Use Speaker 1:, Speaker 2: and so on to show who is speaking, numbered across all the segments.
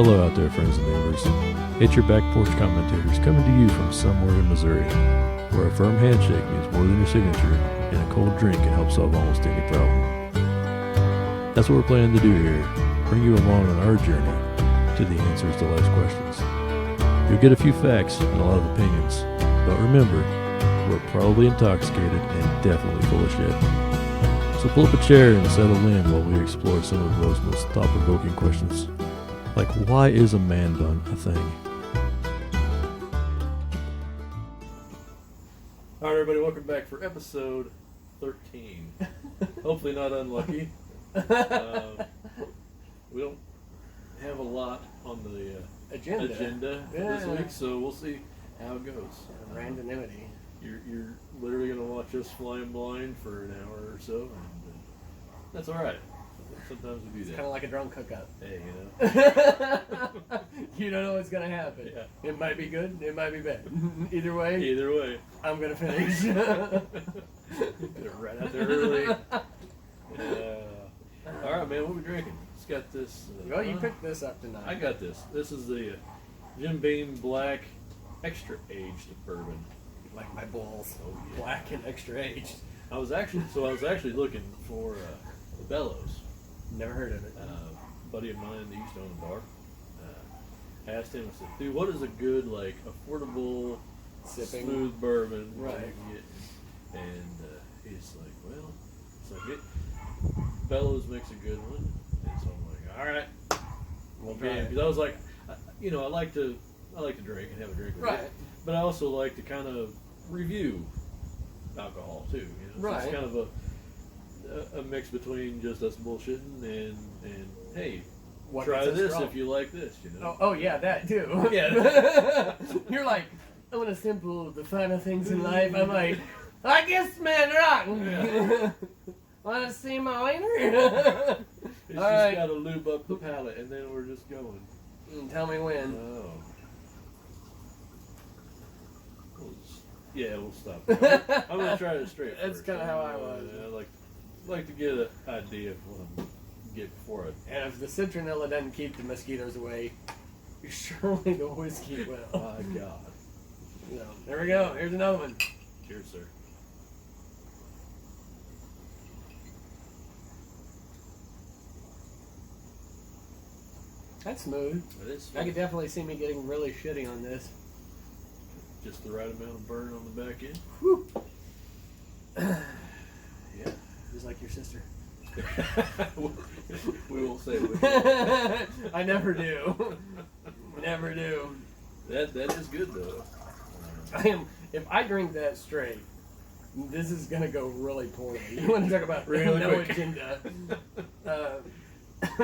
Speaker 1: Hello out there, friends and neighbors. It's your back porch commentators coming to you from somewhere in Missouri, where a firm handshake means more than your signature, and a cold drink can help solve almost any problem. That's what we're planning to do here, bring you along on our journey to the answers to life's questions. You'll get a few facts and a lot of opinions, but remember, we're probably intoxicated and definitely full of shit. So pull up a chair and settle in while we explore some of those most thought-provoking questions. Like, why is a man bun a thing? Alright, everybody, welcome back for episode 13. Hopefully not unlucky. We don't have a lot on the agenda this week, so we'll see how it goes.
Speaker 2: Randomity.
Speaker 1: You're literally going to watch us flying blind for an hour or so, and that's alright. Sometimes we do that.
Speaker 2: It's kind of like a drunk hookup.
Speaker 1: Hey, you know.
Speaker 2: You don't know what's going to happen.
Speaker 1: Yeah.
Speaker 2: It might be good, it might be bad. Either way, I'm going to finish.
Speaker 1: Get it right out there early. Alright, man, what are we drinking? It's got this.
Speaker 2: Well, you picked this up tonight.
Speaker 1: I got this. This is the Jim Beam Black Extra Aged Bourbon.
Speaker 2: Like my balls.
Speaker 1: Oh, yeah.
Speaker 2: Black and extra aged.
Speaker 1: I was actually looking for Bellows.
Speaker 2: Never heard of it.
Speaker 1: A buddy of mine that used to own a bar. I asked him, I said, dude, what is a good, like, affordable,
Speaker 2: Sipping.
Speaker 1: smooth bourbon
Speaker 2: Right.
Speaker 1: that you can get? And he's like, well, so Bellows makes a good one. And so I'm like, all right,
Speaker 2: We'll try it.
Speaker 1: because I was like, I like to drink and have a drink with
Speaker 2: Right.
Speaker 1: it, but I also like to kind of review alcohol too. So
Speaker 2: Right.
Speaker 1: it's kind of a mix between just us bullshitting and hey,
Speaker 2: What
Speaker 1: try
Speaker 2: makes it
Speaker 1: this
Speaker 2: strong?
Speaker 1: if you like this.
Speaker 2: Oh yeah, that too.
Speaker 1: Yeah.
Speaker 2: You're like, I want to simple the finer things in life. I'm like, I guess man rotten.
Speaker 1: Yeah.
Speaker 2: Want to see my wiener?
Speaker 1: It's
Speaker 2: All
Speaker 1: just
Speaker 2: right.
Speaker 1: got to lube up the palate, and then we're just going.
Speaker 2: Tell me when.
Speaker 1: Oh. We'll stop. I'm gonna try it straight.
Speaker 2: That's
Speaker 1: first.
Speaker 2: kinda how I was.
Speaker 1: I like to get an idea of what I'm get before it.
Speaker 2: And if the citronella doesn't keep the mosquitoes away, surely the whiskey will.
Speaker 1: My God.
Speaker 2: So, there we go. Here's another one.
Speaker 1: Cheers, sir.
Speaker 2: That's smooth.
Speaker 1: It is.
Speaker 2: I could definitely see me getting really shitty on this.
Speaker 1: Just the right amount of burn on the back end.
Speaker 2: Whew.
Speaker 1: Yeah.
Speaker 2: Just like your sister.
Speaker 1: We won't say which.
Speaker 2: I never do. Never do.
Speaker 1: That is good though.
Speaker 2: If I drink that straight, this is gonna go really poorly. You want to talk about
Speaker 1: Really
Speaker 2: no
Speaker 1: quick.
Speaker 2: agenda?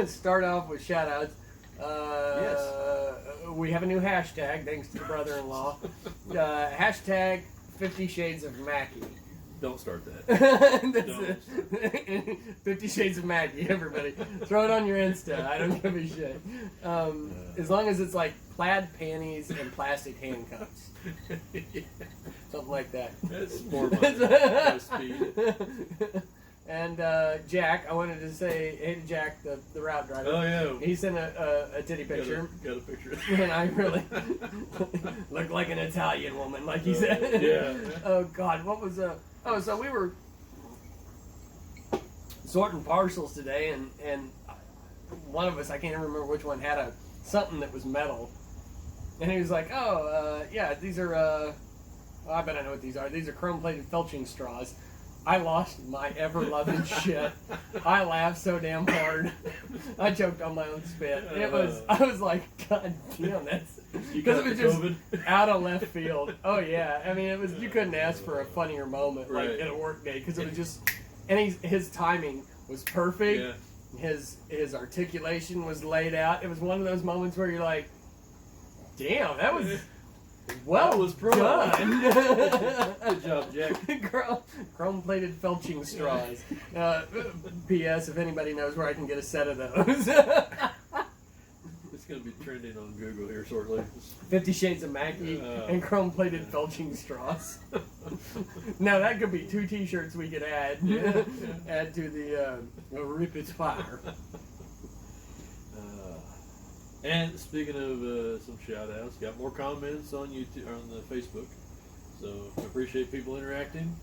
Speaker 2: Start off with shout outs.
Speaker 1: Yes.
Speaker 2: We have a new hashtag thanks to the brother-in-law. Hashtag 50 Shades of Mackie.
Speaker 1: Don't start that.
Speaker 2: That's it. 50 Shades of Mackie, everybody. Throw it on your Insta. I don't give a shit. As long as it's like plaid panties and plastic handcuffs. Something like that.
Speaker 1: That's more my speed.
Speaker 2: And Jack, I wanted to say, hey to Jack, the route driver.
Speaker 1: Oh yeah.
Speaker 2: He sent a titty picture.
Speaker 1: Got a picture.
Speaker 2: And I really look like an Italian woman, like he said.
Speaker 1: Yeah.
Speaker 2: Oh God, what was so we were sorting parcels today, and one of us, I can't even remember which one, had something that was metal, and he was like, yeah, these are I bet I know what these are. These are chrome-plated felching straws. I lost my ever-loving shit. I laughed so damn hard. I choked on my own spit. I was like, God damn, that's... Because it was just
Speaker 1: COVID?
Speaker 2: out of left field. Oh, yeah. I mean, you couldn't ask for a funnier moment, like,
Speaker 1: Right.
Speaker 2: in a work day, because it was just... And his timing was perfect.
Speaker 1: Yeah.
Speaker 2: His articulation was laid out. It was one of those moments where you're like, damn, that was... Well,
Speaker 1: That was pro.
Speaker 2: done.
Speaker 1: Good job, Jack.
Speaker 2: Chrome-plated felching straws. P.S. If anybody knows where I can get a set of those.
Speaker 1: It's going to be trending on Google here shortly.
Speaker 2: 50 Shades of Mackie and chrome-plated felching straws. Now that could be 2 T-shirts we could add. Add to the repertoire.
Speaker 1: And speaking of some shout outs, got more comments on YouTube, on the Facebook. So I appreciate people interacting.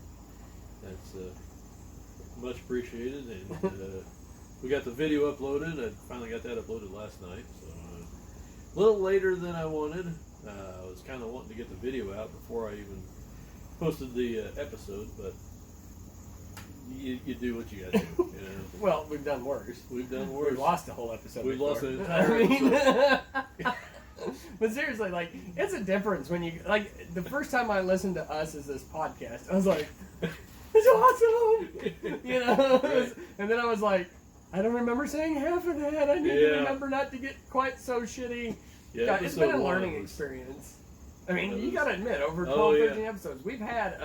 Speaker 1: That's much appreciated. And we got the video uploaded. I finally got that uploaded last night. So a little later than I wanted. I was kind of wanting to get the video out before I even posted the episode, but you do what you got to do. You know?
Speaker 2: Well, we've done worse.
Speaker 1: We've done worse.
Speaker 2: We've lost a whole episode.
Speaker 1: We've
Speaker 2: before.
Speaker 1: lost an entire episode.
Speaker 2: But seriously, like, it's a difference when you, like, the first time I listened to us as this podcast, I was like, it's awesome! You know?
Speaker 1: Right.
Speaker 2: And then I was like, I don't remember saying half of that. I need to remember not to get quite so shitty.
Speaker 1: Yeah,
Speaker 2: God, it's been a
Speaker 1: episode
Speaker 2: learning
Speaker 1: one was-
Speaker 2: experience. I mean,
Speaker 1: That
Speaker 2: you
Speaker 1: was-
Speaker 2: gotta admit, over 12,
Speaker 1: Oh, yeah.
Speaker 2: 13 episodes, we've had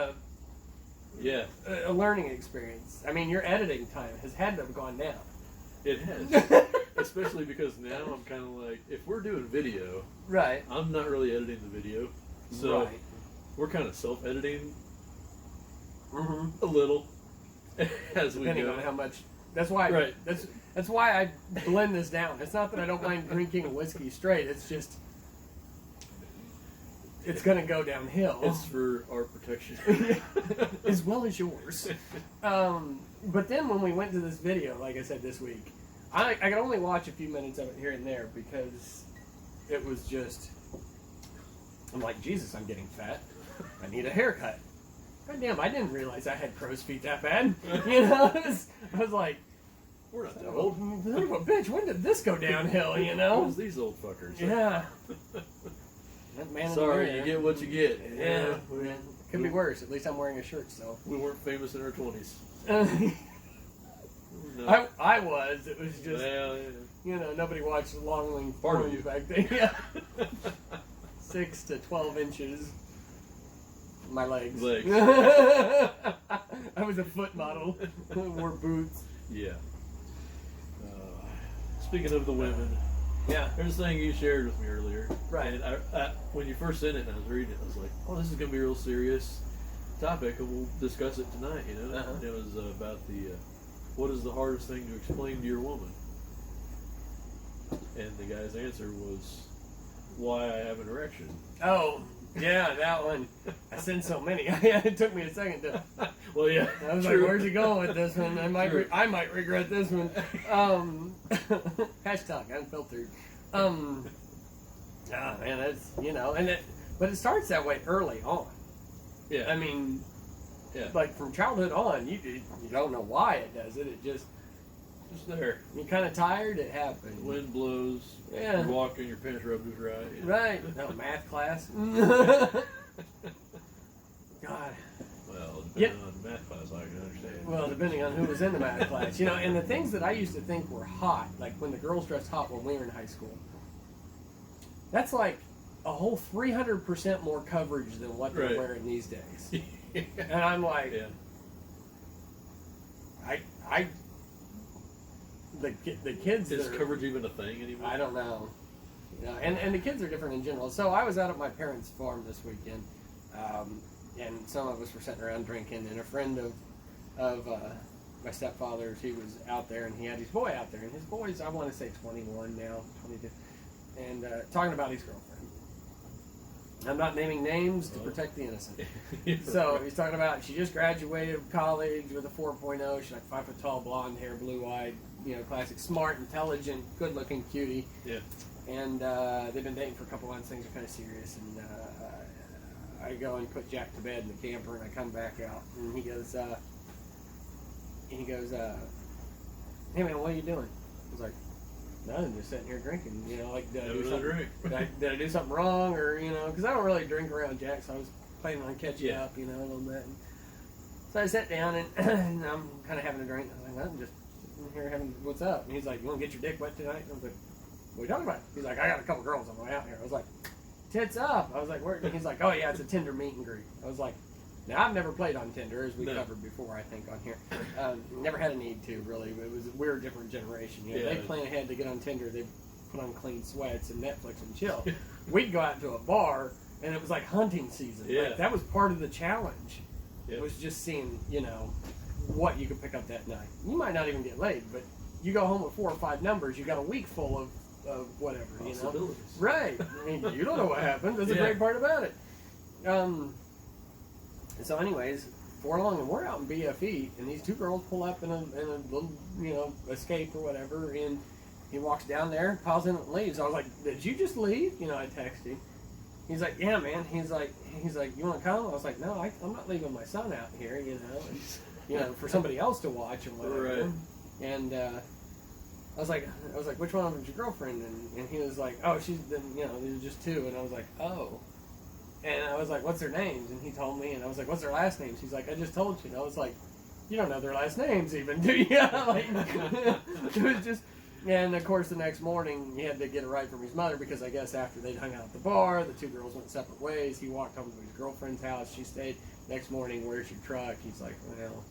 Speaker 1: Yeah,
Speaker 2: a learning experience. I mean, your editing time has had to have gone down.
Speaker 1: it has. Especially because now I'm kind of like, if we're doing video,
Speaker 2: Right.
Speaker 1: I'm not really editing the video. So
Speaker 2: Right.
Speaker 1: we're kind of self-editing
Speaker 2: Mm-hmm.
Speaker 1: a little as we
Speaker 2: Depending
Speaker 1: go.
Speaker 2: on how much. That's why.
Speaker 1: Right.
Speaker 2: That's why I blend this down. It's not that I don't mind drinking whiskey straight. It's just it's gonna go downhill.
Speaker 1: It's for our protection.
Speaker 2: As well as yours. But then when we went to this video, like I said this week, I could only watch a few minutes of it here and there because it was just. I'm like, Jesus, I'm getting fat. I need a haircut. God damn, I didn't realize I had crow's feet that bad. You know, I was like,
Speaker 1: We're not that old.
Speaker 2: son of a bitch, when did this go downhill, you know?
Speaker 1: Who's these old fuckers?
Speaker 2: Yeah. That man in the
Speaker 1: Sorry,
Speaker 2: mirror.
Speaker 1: you get what you get.
Speaker 2: Yeah.
Speaker 1: we-
Speaker 2: Could be worse. At least I'm wearing a shirt, so.
Speaker 1: We weren't famous in our 20s. No.
Speaker 2: I was. It was just,
Speaker 1: Well,
Speaker 2: you know, nobody watched long length
Speaker 1: Part of
Speaker 2: porn
Speaker 1: you.
Speaker 2: back then. Yeah. 6 to 12 inches. My legs. I was a foot model. Wore boots.
Speaker 1: yeah. Speaking of the women,
Speaker 2: Yeah.
Speaker 1: there's a thing you shared with me earlier.
Speaker 2: Right.
Speaker 1: And I, when you first sent it and I was reading it, I was like, oh, this is going to be a real serious topic, and we'll discuss it tonight, you know?
Speaker 2: Uh-huh.
Speaker 1: And it was about the, what is the hardest thing to explain to your woman? And the guy's answer was, why I have an erection.
Speaker 2: Oh, yeah, that one. I sent so many. It took me a second to.
Speaker 1: Well, yeah.
Speaker 2: I was
Speaker 1: true.
Speaker 2: like, "Where's he going with this one?"
Speaker 1: True.
Speaker 2: I might regret this one. Hashtag unfiltered. Man, that's but it starts that way early on.
Speaker 1: Yeah.
Speaker 2: I mean,
Speaker 1: yeah.
Speaker 2: like from childhood on, you don't know why it does it. It just
Speaker 1: there.
Speaker 2: you're kind of tired. It happens.
Speaker 1: The wind blows.
Speaker 2: Yeah.
Speaker 1: You walk in, your pants rubbed just right. Yeah.
Speaker 2: Right. No math class. God.
Speaker 1: Well, depending on the math class, I can understand.
Speaker 2: Well, depending on who was in the math class, you know, and the things that I used to think were hot, like when the girls dressed hot when we were in high school, that's like a whole 300% more coverage than what they're
Speaker 1: Right.
Speaker 2: wearing these days. And I'm like,
Speaker 1: Yeah.
Speaker 2: the kids.
Speaker 1: Is
Speaker 2: that are-
Speaker 1: coverage even a thing anymore?
Speaker 2: I don't know. You know, and the kids are different in general. So I was out at my parents' farm this weekend, and some of us were sitting around drinking, and a friend of my stepfather's, he was out there, and he had his boy out there, and his boy's, I want to say 21 now, 22, and talking about his girlfriend. I'm not naming names to protect the innocent. So he's talking about she just graduated college with a 4.0. She's like 5 foot tall, blonde hair, blue eyed, you know, classic, smart, intelligent, good looking cutie.
Speaker 1: Yeah.
Speaker 2: And they've been dating for a couple months. Things are kind of serious. And I go and put Jack to bed in the camper, and I come back out, and he goes, hey man, what are you doing? I was like, nothing, just sitting here drinking. You know, like did I do
Speaker 1: Having a
Speaker 2: something?
Speaker 1: drink.
Speaker 2: Did I do something wrong, or you know? Because I don't really drink around Jack, so I was planning on catching up, you know, a little bit. And so I sat down and, and I'm kind of having a drink. I was like, nothing, just sitting here having. What's up? And he's like, you want to get your dick wet tonight? And I was like, what are you talking about? He's like, I got a couple girls on the way out here. I was like, tits up. I was like, where? And he's like, oh yeah, it's a Tinder meet and greet. I was like, now I've never played on Tinder, as we covered before, I think, on here. Never had a need to, really. We're a different generation. You know,
Speaker 1: Yeah.
Speaker 2: they plan ahead to get on Tinder. They put on clean sweats and Netflix and chill. We'd go out to a bar, and it was like hunting season.
Speaker 1: Yeah.
Speaker 2: Like, that was part of the challenge.
Speaker 1: Yeah.
Speaker 2: It was just seeing, you know, what you could pick up that night. You might not even get laid, but you go home with 4 or 5 numbers. You got a week full of whatever, you know.
Speaker 3: Possibilities.
Speaker 2: Right. I mean, you don't know what happened. That's the
Speaker 3: Yeah.
Speaker 2: great part about it. So, anyways, before long, and we're out in BFE, and these two girls pull up in a little, you know, Escape or whatever, and he walks down there, piles in and leaves. I was like, "Did you just leave?" You know, I texted him. He's like, "Yeah, man." He's like, "You want to come?" I was like, "No, I'm not leaving my son out here, you know, and, you know, for somebody else to watch or whatever."
Speaker 3: Right.
Speaker 2: And I was like, "Which one of them's your girlfriend?" And he was like, "Oh, she's been, you know, these are just two." And I was like, "Oh." And I was like, "What's their names?" And he told me, and I was like, "What's their last names?" He's like, "I just told you." And I was like, "You don't know their last names even, do you?" Like, it was just, and of course the next morning he had to get a ride from his mother because I guess after they'd hung out at the bar, the two girls went separate ways. He walked home to his girlfriend's house. She stayed. Next morning, "Where's your truck?" He's like, "Well,"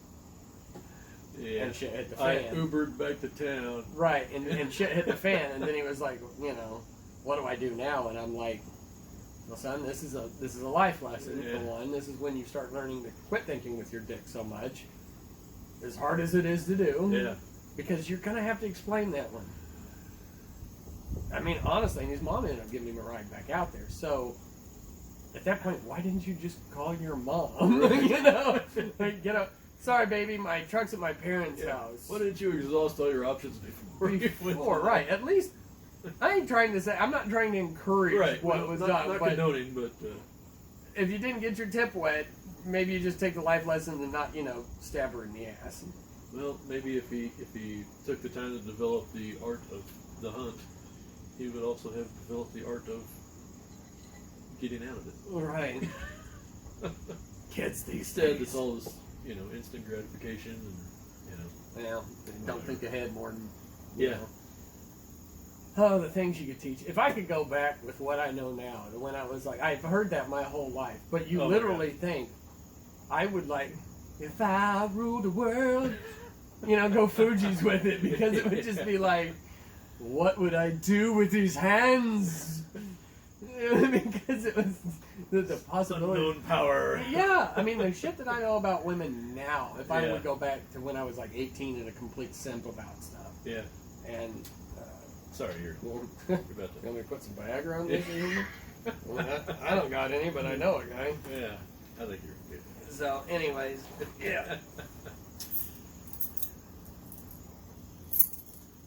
Speaker 3: Yeah.
Speaker 2: and shit hit the
Speaker 3: I
Speaker 2: fan.
Speaker 3: Ubered back to town.
Speaker 2: Right, and shit hit the fan, and then he was like, "You know, what do I do now?" And I'm like, "Well, son, this is a life lesson.
Speaker 3: Yeah.
Speaker 2: For one, this is when you start learning to quit thinking with your dick so much, as hard as it is to do.
Speaker 3: Yeah.
Speaker 2: Because you're gonna have to explain that one." I mean, honestly, and his mom ended up giving him a ride back out there. So at that point, why didn't you just call your mom? You know, like, sorry, baby, my truck's at my parents' house.
Speaker 3: Why didn't you exhaust all your options before you went to that?
Speaker 2: Right? At least. I ain't trying to say, I'm not trying to encourage what was done,
Speaker 3: not
Speaker 2: but
Speaker 3: condoning, but
Speaker 2: if you didn't get your tip wet, maybe you just take the life lesson and not, you know, stab her in the ass.
Speaker 3: well, maybe if he took the time to develop the art of the hunt, he would also have developed the art of getting out of it.
Speaker 2: Right. Kids these
Speaker 3: Instead,
Speaker 2: days.
Speaker 3: it's all this, you know, instant gratification, and you know,
Speaker 2: Yeah, don't think ahead more than,
Speaker 3: yeah.
Speaker 2: know. Oh, the things you could teach. If I could go back with what I know now to when I was like, I've heard that my whole life, but you
Speaker 3: Oh my
Speaker 2: literally think, I would like, if I ruled the world, you know, go Fuji's with it, because it would just be like, what would I do with these hands? Because it was the possibility.
Speaker 3: Unknown power.
Speaker 2: Yeah, I mean, the shit that I know about women now, if I
Speaker 3: Yeah.
Speaker 2: would go back to when I was like 18 and a complete simp about stuff.
Speaker 3: Yeah.
Speaker 2: And,
Speaker 3: Sorry, you're
Speaker 2: you
Speaker 3: about to.
Speaker 2: want me to put some Viagra on this? I don't got any, but I know a guy.
Speaker 3: Yeah, I think you're good.
Speaker 2: So, anyways, yeah.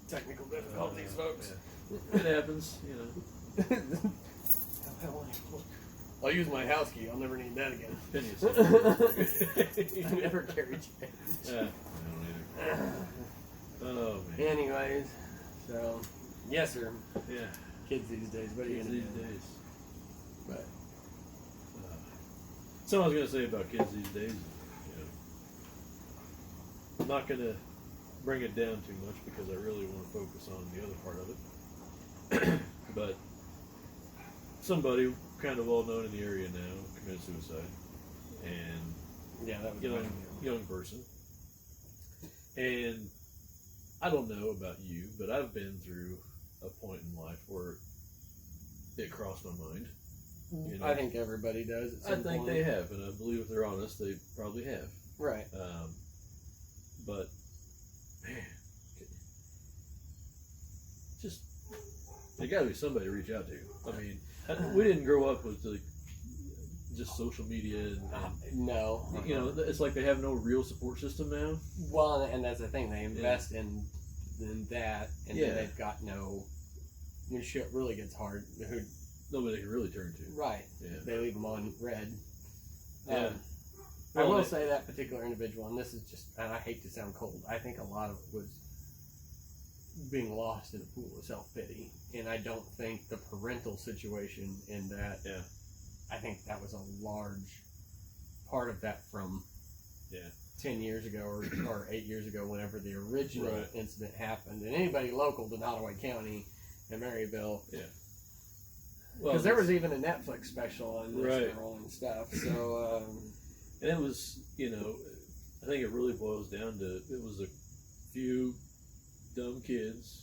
Speaker 2: Technical difficulties, folks.
Speaker 3: Yeah. It happens, you know.
Speaker 2: I'll use my house key. I'll never need that again.
Speaker 3: Pennies.
Speaker 2: I never carry change.
Speaker 3: Yeah, I don't either. Oh man.
Speaker 2: Anyways, so yes, sir.
Speaker 3: Yeah.
Speaker 2: Kids these days. What are you
Speaker 3: Kids
Speaker 2: gonna
Speaker 3: these
Speaker 2: do?
Speaker 3: days.
Speaker 2: But
Speaker 3: Something I was gonna say about kids these days. You know, I'm not gonna bring it down too much because I really want to focus on the other part of it. But somebody kind of well known in the area now committed suicide, and
Speaker 2: yeah, that was
Speaker 3: young person. And I don't know about you, but I've been through a point in life where it crossed my mind. You know,
Speaker 2: I think everybody does. At
Speaker 3: I
Speaker 2: some
Speaker 3: think
Speaker 2: point.
Speaker 3: they have, and I believe if they're honest, they probably have.
Speaker 2: Right.
Speaker 3: But man, just there got to be somebody to reach out to. I mean, we didn't grow up with like just social media, and
Speaker 2: No.
Speaker 3: you know, it's like they have no real support system now.
Speaker 2: Well, and that's the thing. They invest in that, and
Speaker 3: Yeah.
Speaker 2: then they've got no. When shit really gets hard,
Speaker 3: Nobody can really turn to.
Speaker 2: right?
Speaker 3: Yeah.
Speaker 2: They leave them on red.
Speaker 3: Yeah.
Speaker 2: I
Speaker 3: Well,
Speaker 2: will
Speaker 3: they-
Speaker 2: say that particular individual, and this is just, and I hate to sound cold, I think a lot of it was being lost in a pool of self-pity. And I don't think the parental situation in that,
Speaker 3: Yeah.
Speaker 2: I think that was a large part of that from
Speaker 3: Yeah.
Speaker 2: 10 years ago or 8 years ago, whenever the original
Speaker 3: Right.
Speaker 2: incident happened. And anybody local to Nottoway County and Maryville,
Speaker 3: Yeah.
Speaker 2: because there was even a Netflix special on this
Speaker 3: Right.
Speaker 2: girl and stuff. So,
Speaker 3: And it was, you know, I think it really boils down to it was a few dumb kids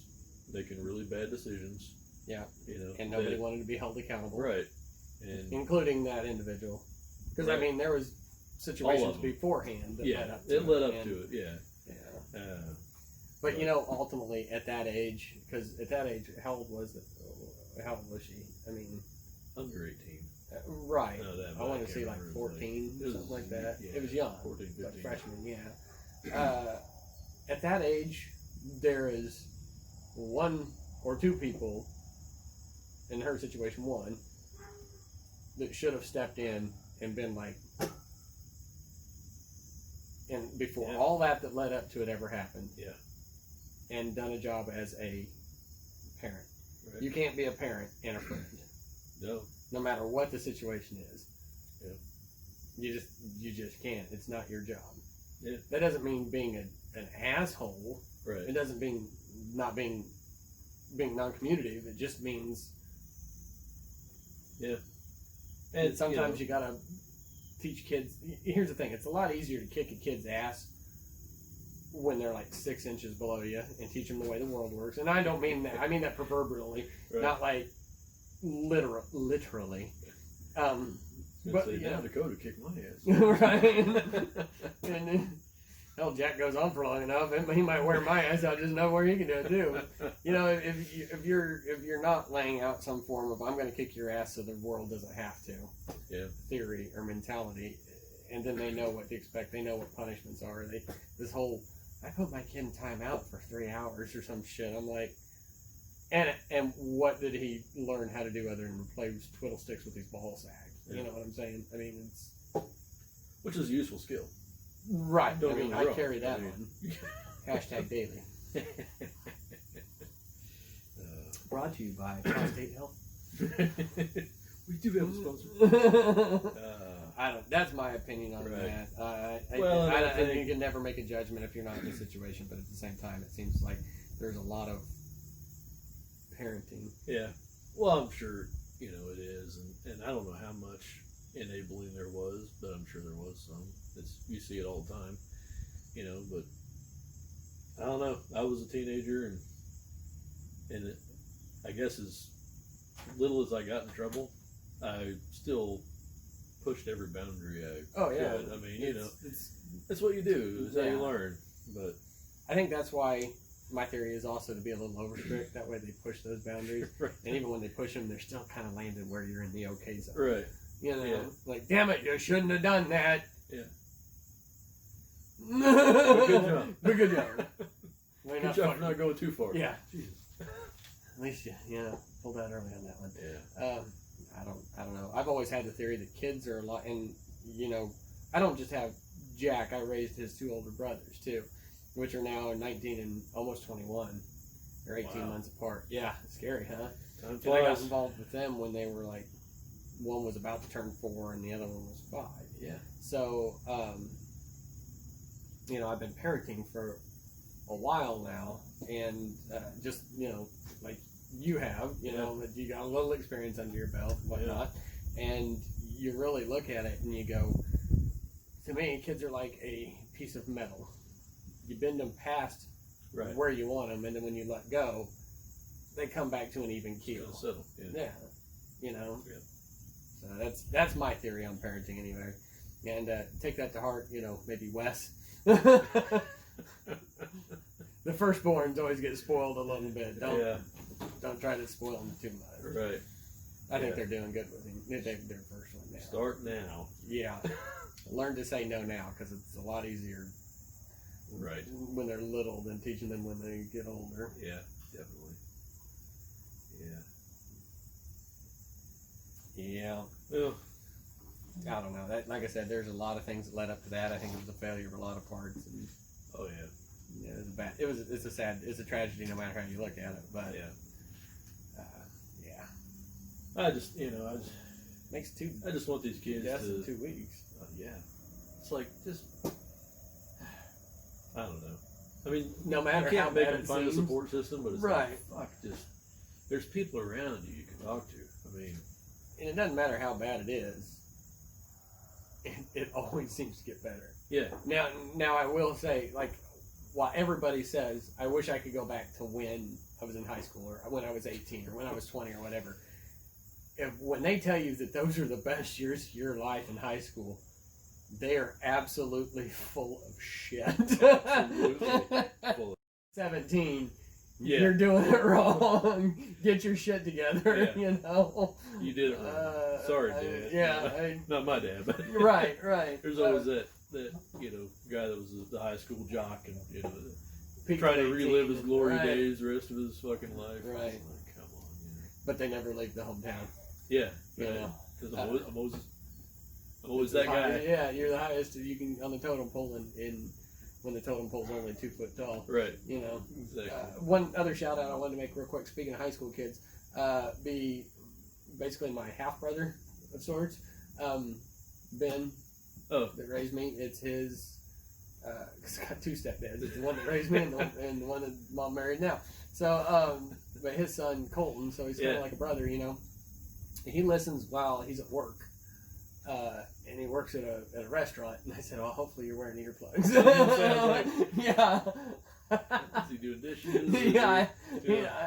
Speaker 3: making really bad decisions.
Speaker 2: yeah,
Speaker 3: You know,
Speaker 2: and nobody wanted to be held accountable.
Speaker 3: right, and
Speaker 2: Including that individual. Because,
Speaker 3: Right.
Speaker 2: I mean, there was situations
Speaker 3: All of them.
Speaker 2: beforehand that
Speaker 3: yeah,
Speaker 2: led up to
Speaker 3: it led up
Speaker 2: and-
Speaker 3: to it. Yeah,
Speaker 2: Yeah. But you know, ultimately at that age, because at that age, how old was it? How old was she? I mean,
Speaker 3: under 18.
Speaker 2: Right.
Speaker 3: No, that
Speaker 2: I want to
Speaker 3: can't
Speaker 2: say like
Speaker 3: remember.
Speaker 2: 14,
Speaker 3: It was-
Speaker 2: something like that.
Speaker 3: yeah,
Speaker 2: It was young,
Speaker 3: 14, 15.
Speaker 2: like freshman. Yeah. At that age, there is one or two people, in her situation, one that should have stepped in and been like, and before
Speaker 3: Yeah.
Speaker 2: all that led up to it ever happened,
Speaker 3: Yeah.
Speaker 2: and done a job as a parent.
Speaker 3: Right.
Speaker 2: You can't be a parent and a friend,
Speaker 3: No.
Speaker 2: matter what the situation is.
Speaker 3: Yeah.
Speaker 2: You just can't. It's not your job.
Speaker 3: Yeah.
Speaker 2: That doesn't mean being an asshole.
Speaker 3: Right.
Speaker 2: It doesn't mean not being non-communicative. It just means
Speaker 3: Yeah.
Speaker 2: and sometimes you gotta teach kids. Here's the thing: it's a lot easier to kick a kid's ass when they're like 6 inches below you and teach them the way the world works. And I don't mean that. I mean that proverbially,
Speaker 3: Right.
Speaker 2: not like literally.
Speaker 3: But
Speaker 2: you
Speaker 3: down
Speaker 2: know.
Speaker 3: Dakota kicked my ass.
Speaker 2: Right. And hell, Jack goes on for long enough, and he might wear my ass out just know where he can do it too. You know, if you're not laying out some form of I'm going to kick your ass so the world doesn't have to,
Speaker 3: Yeah.
Speaker 2: theory or mentality, and then they know what to expect. They know what punishments are. This whole I put my kid in timeout for 3 hours or some shit. I'm like, and what did he learn how to do other than play twiddle sticks with his ball sack? You
Speaker 3: Yeah.
Speaker 2: know what I'm saying? I mean, it's
Speaker 3: Which is a useful skill.
Speaker 2: right.
Speaker 3: Don't
Speaker 2: I
Speaker 3: get
Speaker 2: mean,
Speaker 3: me
Speaker 2: I
Speaker 3: wrong.
Speaker 2: carry that
Speaker 3: I mean-
Speaker 2: one. Hashtag daily. Brought to you by Prostate Health.
Speaker 3: We do have a sponsor.
Speaker 2: I don't. That's my opinion on
Speaker 3: Right.
Speaker 2: that.
Speaker 3: Well, I
Speaker 2: I
Speaker 3: think-
Speaker 2: you can never make a judgment if you're not in a situation, but at the same time, it seems like there's a lot of parenting.
Speaker 3: Yeah. Well, I'm sure, it is. And I don't know how much enabling there was, but I'm sure there was some. You see it all the time, but I don't know. I was a teenager and I guess as little as I got in trouble, I still pushed every boundary I
Speaker 2: Oh yeah.
Speaker 3: could. I mean,
Speaker 2: it's
Speaker 3: that's what you do. It's how you
Speaker 2: Yeah.
Speaker 3: learn. But
Speaker 2: I think that's why my theory is also to be a little over strict. That way they push those boundaries,
Speaker 3: right.
Speaker 2: and even when they push them, they're still kind of landing where you're in the okay zone.
Speaker 3: Right.
Speaker 2: You know,
Speaker 3: Yeah.
Speaker 2: like, damn it, you shouldn't have done that.
Speaker 3: Yeah.
Speaker 2: But
Speaker 3: good job.
Speaker 2: But good job. We're
Speaker 3: Good job for not going too far.
Speaker 2: Yeah.
Speaker 3: Jesus.
Speaker 2: At least you pulled out early on that one.
Speaker 3: Yeah.
Speaker 2: I don't know. I've always had the theory that kids are a lot, and I don't just have Jack. I raised his two older brothers too, which are now 19 and almost 21. They're 18
Speaker 3: Wow.
Speaker 2: months apart. Yeah, scary, huh?
Speaker 3: Time
Speaker 2: And I got
Speaker 3: flies.
Speaker 2: involved with them when they were like, one was about to turn 4 and the other one was 5.
Speaker 3: Yeah.
Speaker 2: So, I've been parenting for a while now, and just like you have, that you got a little experience under your belt and whatnot, and you really look at it and you go, to me, kids are like a piece of metal. You bend them past
Speaker 3: Right.
Speaker 2: where you want them, and then when you let go, they come back to an even keel.
Speaker 3: It'll settle. Yeah.
Speaker 2: Yeah,
Speaker 3: Yeah.
Speaker 2: So that's my theory on parenting, anyway. And take that to heart, maybe Wes. The firstborns always get spoiled a little bit. Don't try to spoil them too much.
Speaker 3: Right.
Speaker 2: I think
Speaker 3: Yeah.
Speaker 2: they're doing good with him. They're their first one now.
Speaker 3: Start now.
Speaker 2: Yeah. Learn to say no now, because it's a lot easier
Speaker 3: Right.
Speaker 2: when they're little than teaching them when they get older.
Speaker 3: Yeah. Definitely. Yeah.
Speaker 2: Yeah.
Speaker 3: Well,
Speaker 2: I don't know. That, like I said, there's a lot of things that led up to that. I think it was a failure of a lot of parts, and
Speaker 3: oh yeah.
Speaker 2: it was a bad. It's a tragedy no matter how you look at it. But
Speaker 3: Yeah.
Speaker 2: yeah,
Speaker 3: I just
Speaker 2: makes two
Speaker 3: I just want these kids
Speaker 2: deaths
Speaker 3: to
Speaker 2: in 2 weeks.
Speaker 3: yeah. It's like just I don't know. I mean,
Speaker 2: No
Speaker 3: you
Speaker 2: matter how
Speaker 3: can't make
Speaker 2: bad
Speaker 3: them
Speaker 2: it
Speaker 3: find a
Speaker 2: seems.
Speaker 3: support system, but it's
Speaker 2: Right.
Speaker 3: like fuck. Just there's people around you can talk to. I mean,
Speaker 2: And it doesn't matter how bad it is. It always seems to get better.
Speaker 3: yeah.
Speaker 2: Now I will say, like, while everybody says, I wish I could go back to when I was in high school or when I was 18 or when I was 20 or whatever. When they tell you that those are the best years of your life in high school, they are absolutely full of shit.
Speaker 3: Absolutely full
Speaker 2: 17.
Speaker 3: Yeah.
Speaker 2: You're doing it wrong. Get your shit together.
Speaker 3: Yeah.
Speaker 2: You know.
Speaker 3: You did it wrong. Sorry, Dad.
Speaker 2: Yeah.
Speaker 3: Not my dad, but
Speaker 2: Right.
Speaker 3: There's always that guy that was the high school jock and
Speaker 2: Peak
Speaker 3: trying to
Speaker 2: 18,
Speaker 3: relive his glory
Speaker 2: right.
Speaker 3: days the rest of his fucking life.
Speaker 2: Right.
Speaker 3: Like, come on.
Speaker 2: But they never leave the hometown.
Speaker 3: Yeah.
Speaker 2: Yeah.
Speaker 3: Because I'm always that guy.
Speaker 2: Yeah, you're the highest you can on the totem pole in when the totem pole's only 2 foot tall.
Speaker 3: Right.
Speaker 2: You know.
Speaker 3: Exactly.
Speaker 2: One other shout out I wanted to make real quick. Speaking of high school kids, be basically my half brother of sorts, Ben.
Speaker 3: Oh.
Speaker 2: That raised me. It's his. Cause I got 2 stepdads. It's the one that raised me and the one that mom married now. So, but his son Colton, so he's kind of like a brother, you know. He listens while he's at work, and he works at a restaurant. And I said, "Oh, hopefully you're wearing earplugs." Yeah.
Speaker 3: Is he doing dishes?
Speaker 2: Yeah.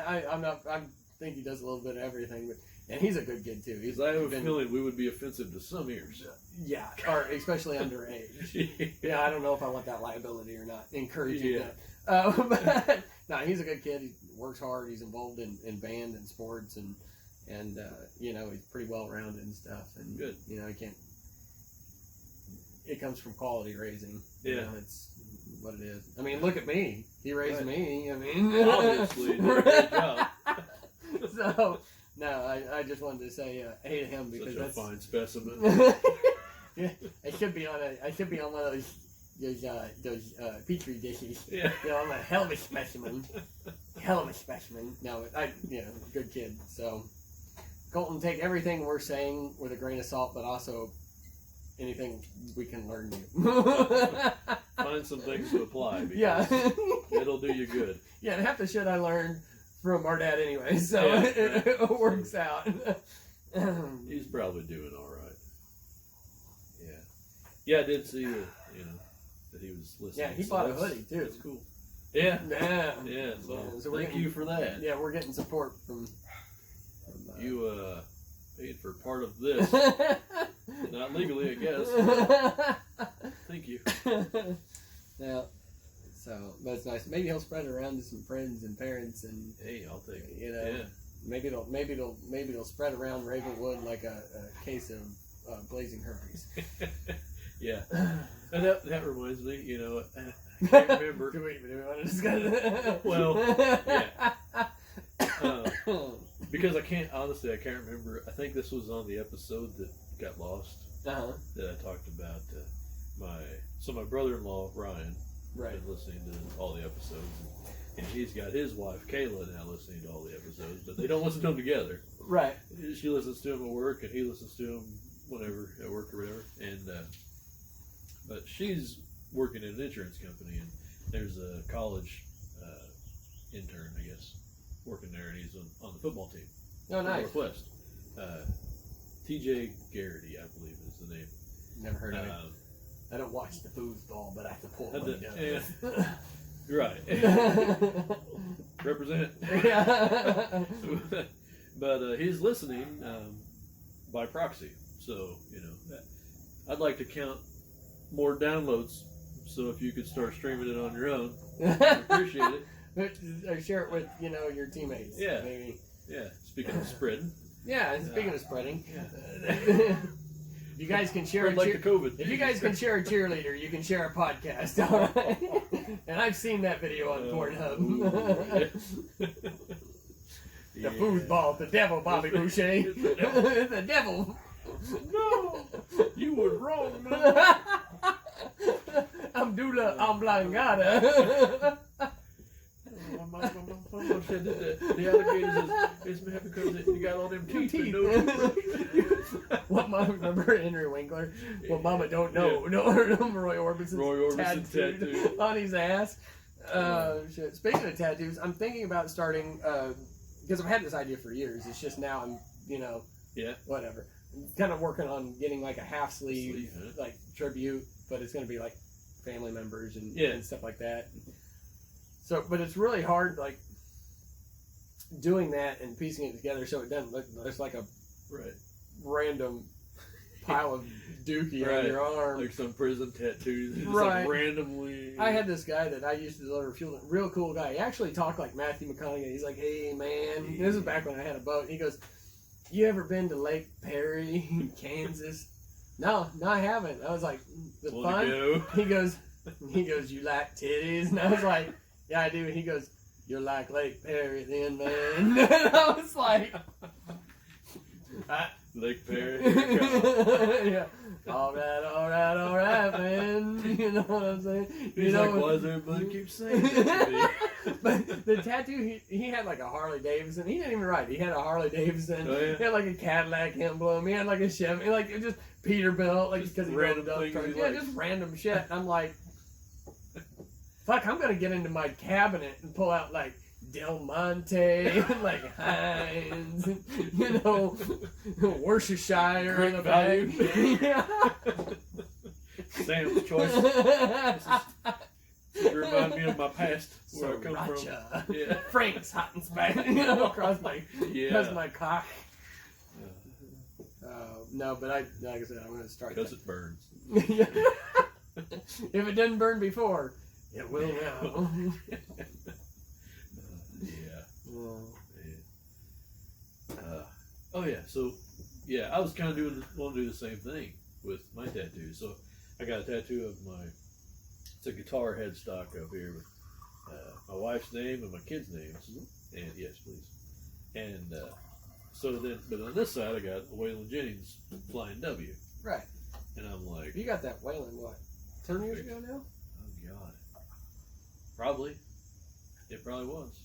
Speaker 2: I think he does a little bit of everything, and he's a good kid too.
Speaker 3: Because I have a feeling we would be offensive to some ears.
Speaker 2: Yeah, or especially underage. Yeah, I don't know if I want that liability or not. Encouraging that. But no, he's a good kid. He works hard. He's involved in band and sports, and he's pretty well rounded and stuff. And
Speaker 3: good.
Speaker 2: I can't. It comes from quality raising.
Speaker 3: Yeah,
Speaker 2: it's what it is. I mean, look at me. He raised me. I mean,
Speaker 3: obviously, did a great job.
Speaker 2: So. No, I just wanted to say hey to him because
Speaker 3: that's a fine specimen.
Speaker 2: Yeah, I should be on one of those petri dishes.
Speaker 3: Yeah,
Speaker 2: I'm a hell of a specimen. No, good kid. So, Colton, take everything we're saying with a grain of salt, but also anything we can learn new.
Speaker 3: Find some things to apply.
Speaker 2: Yeah,
Speaker 3: it'll do you good.
Speaker 2: Yeah, and half the shit I learned from our dad anyway, so it works out.
Speaker 3: He's probably doing all right. Yeah, I did see that. That he was listening.
Speaker 2: Yeah, he bought a hoodie too.
Speaker 3: That's cool. Yeah.
Speaker 2: So
Speaker 3: thank you for that.
Speaker 2: Yeah, we're getting support from
Speaker 3: you. Paid for part of this, not legally, I guess. Thank you.
Speaker 2: Yeah. So that's nice. Maybe he'll spread it around to some friends and parents, and
Speaker 3: hey, I'll take it.
Speaker 2: Yeah. Maybe it'll spread around Ravenwood like a case of blazing herpes.
Speaker 3: Yeah. And that reminds me. I can't remember.
Speaker 2: Do we want to discuss it?
Speaker 3: Well, yeah. Because I can't remember. I think this was on the episode that got lost.
Speaker 2: Uh-huh.
Speaker 3: That I talked about my brother-in-law Ryan.
Speaker 2: Right.
Speaker 3: Been listening to all the episodes, and he's got his wife Kayla now listening to all the episodes, but they don't listen to them together.
Speaker 2: Right.
Speaker 3: She listens to them at work, and he listens to them whenever at work or whatever. And but she's working at an insurance company, and there's a college intern, I guess, working there, and he's on the football team.
Speaker 2: Oh, nice.
Speaker 3: Northwest. TJ Garrity, I believe is the name.
Speaker 2: Never heard of him. I don't watch the foosball, but I support what he does.
Speaker 3: Right. Represent.
Speaker 2: Yeah.
Speaker 3: But he's listening by proxy. So, I'd like to count more downloads. So if you could start streaming it on your own, I'd appreciate it.
Speaker 2: Or share it with, your teammates.
Speaker 3: Yeah.
Speaker 2: Maybe.
Speaker 3: Yeah. Speaking of spreading.
Speaker 2: Yeah, and speaking of spreading.
Speaker 3: Yeah.
Speaker 2: You guys can share
Speaker 3: if
Speaker 2: you guys can share a cheerleader, you can share a podcast. All right? And I've seen that video on Pornhub. The foosball, the devil, Bobby Boucher. The devil.
Speaker 3: No, you were wrong, man.
Speaker 2: Abdullah Oblongata.
Speaker 3: My mom said that the alligators is mad because you got all them teeth.
Speaker 2: What mama, remember Henry Winkler? What mama don't know. No, Roy Orbison's tattooed on his ass. Shit. Speaking of tattoos, I'm thinking about starting, because I've had this idea for years. It's just now I'm, whatever. Kind of working on getting like a half sleeve, like tribute, but it's going to be like family members and stuff like that. So, but it's really hard, like, doing that and piecing it together so it doesn't look, it's like a random pile of dookie
Speaker 3: Right.
Speaker 2: on your arm.
Speaker 3: Like some prison tattoos. Just
Speaker 2: Right.
Speaker 3: like randomly.
Speaker 2: I had this guy that I used to deliver fuel. Real cool guy. He actually talked like Matthew McConaughey. He's like, "Hey man," this is back when I had a boat. He goes, "You ever been to Lake Perry, Kansas?" No, I haven't. I was like, "The
Speaker 3: Wanna
Speaker 2: fun?"
Speaker 3: go?
Speaker 2: He goes, "You like titties?" And I was like, "Yeah, I do." And he goes, "You're like Lake Perry then, man." And I was like,
Speaker 3: Lake Perry.
Speaker 2: yeah. All right, man. You know what I'm saying?
Speaker 3: He's like, why does everybody keep saying that to me?
Speaker 2: But the tattoo, he had like a Harley Davidson. He didn't even write it. He had a Harley Davidson.
Speaker 3: Oh, yeah?
Speaker 2: He had like a Cadillac emblem. He had like a Chevy. Like it just Peterbilt. Like
Speaker 3: Just
Speaker 2: because he
Speaker 3: random
Speaker 2: random
Speaker 3: things
Speaker 2: truck.
Speaker 3: he
Speaker 2: Yeah,
Speaker 3: likes.
Speaker 2: just random shit. And I'm like, fuck, I'm gonna get into my cabinet and pull out like Del Monte and like Heinz, and, you know, Worcestershire
Speaker 3: Great
Speaker 2: in the
Speaker 3: value.
Speaker 2: back. Yeah.
Speaker 3: Sam's choice. This remind me of my past, where I come
Speaker 2: Sriracha.
Speaker 3: from. Yeah.
Speaker 2: Frank's hot and spicy, you know, across my cock. No, but like I said, I'm going to start.
Speaker 3: Because it burns.
Speaker 2: Yeah. If it didn't burn before, it will now.
Speaker 3: Yeah. Oh yeah. So yeah, I was kind of want to do the same thing with my tattoo. So I got a tattoo of it's a guitar headstock up here with my wife's name and my kids' names. And yes, please. And but on this side I got a Waylon Jennings Flying W.
Speaker 2: Right.
Speaker 3: And I'm like,
Speaker 2: You got that Waylon, what, 10 years ago now?
Speaker 3: oh God, probably. It probably was.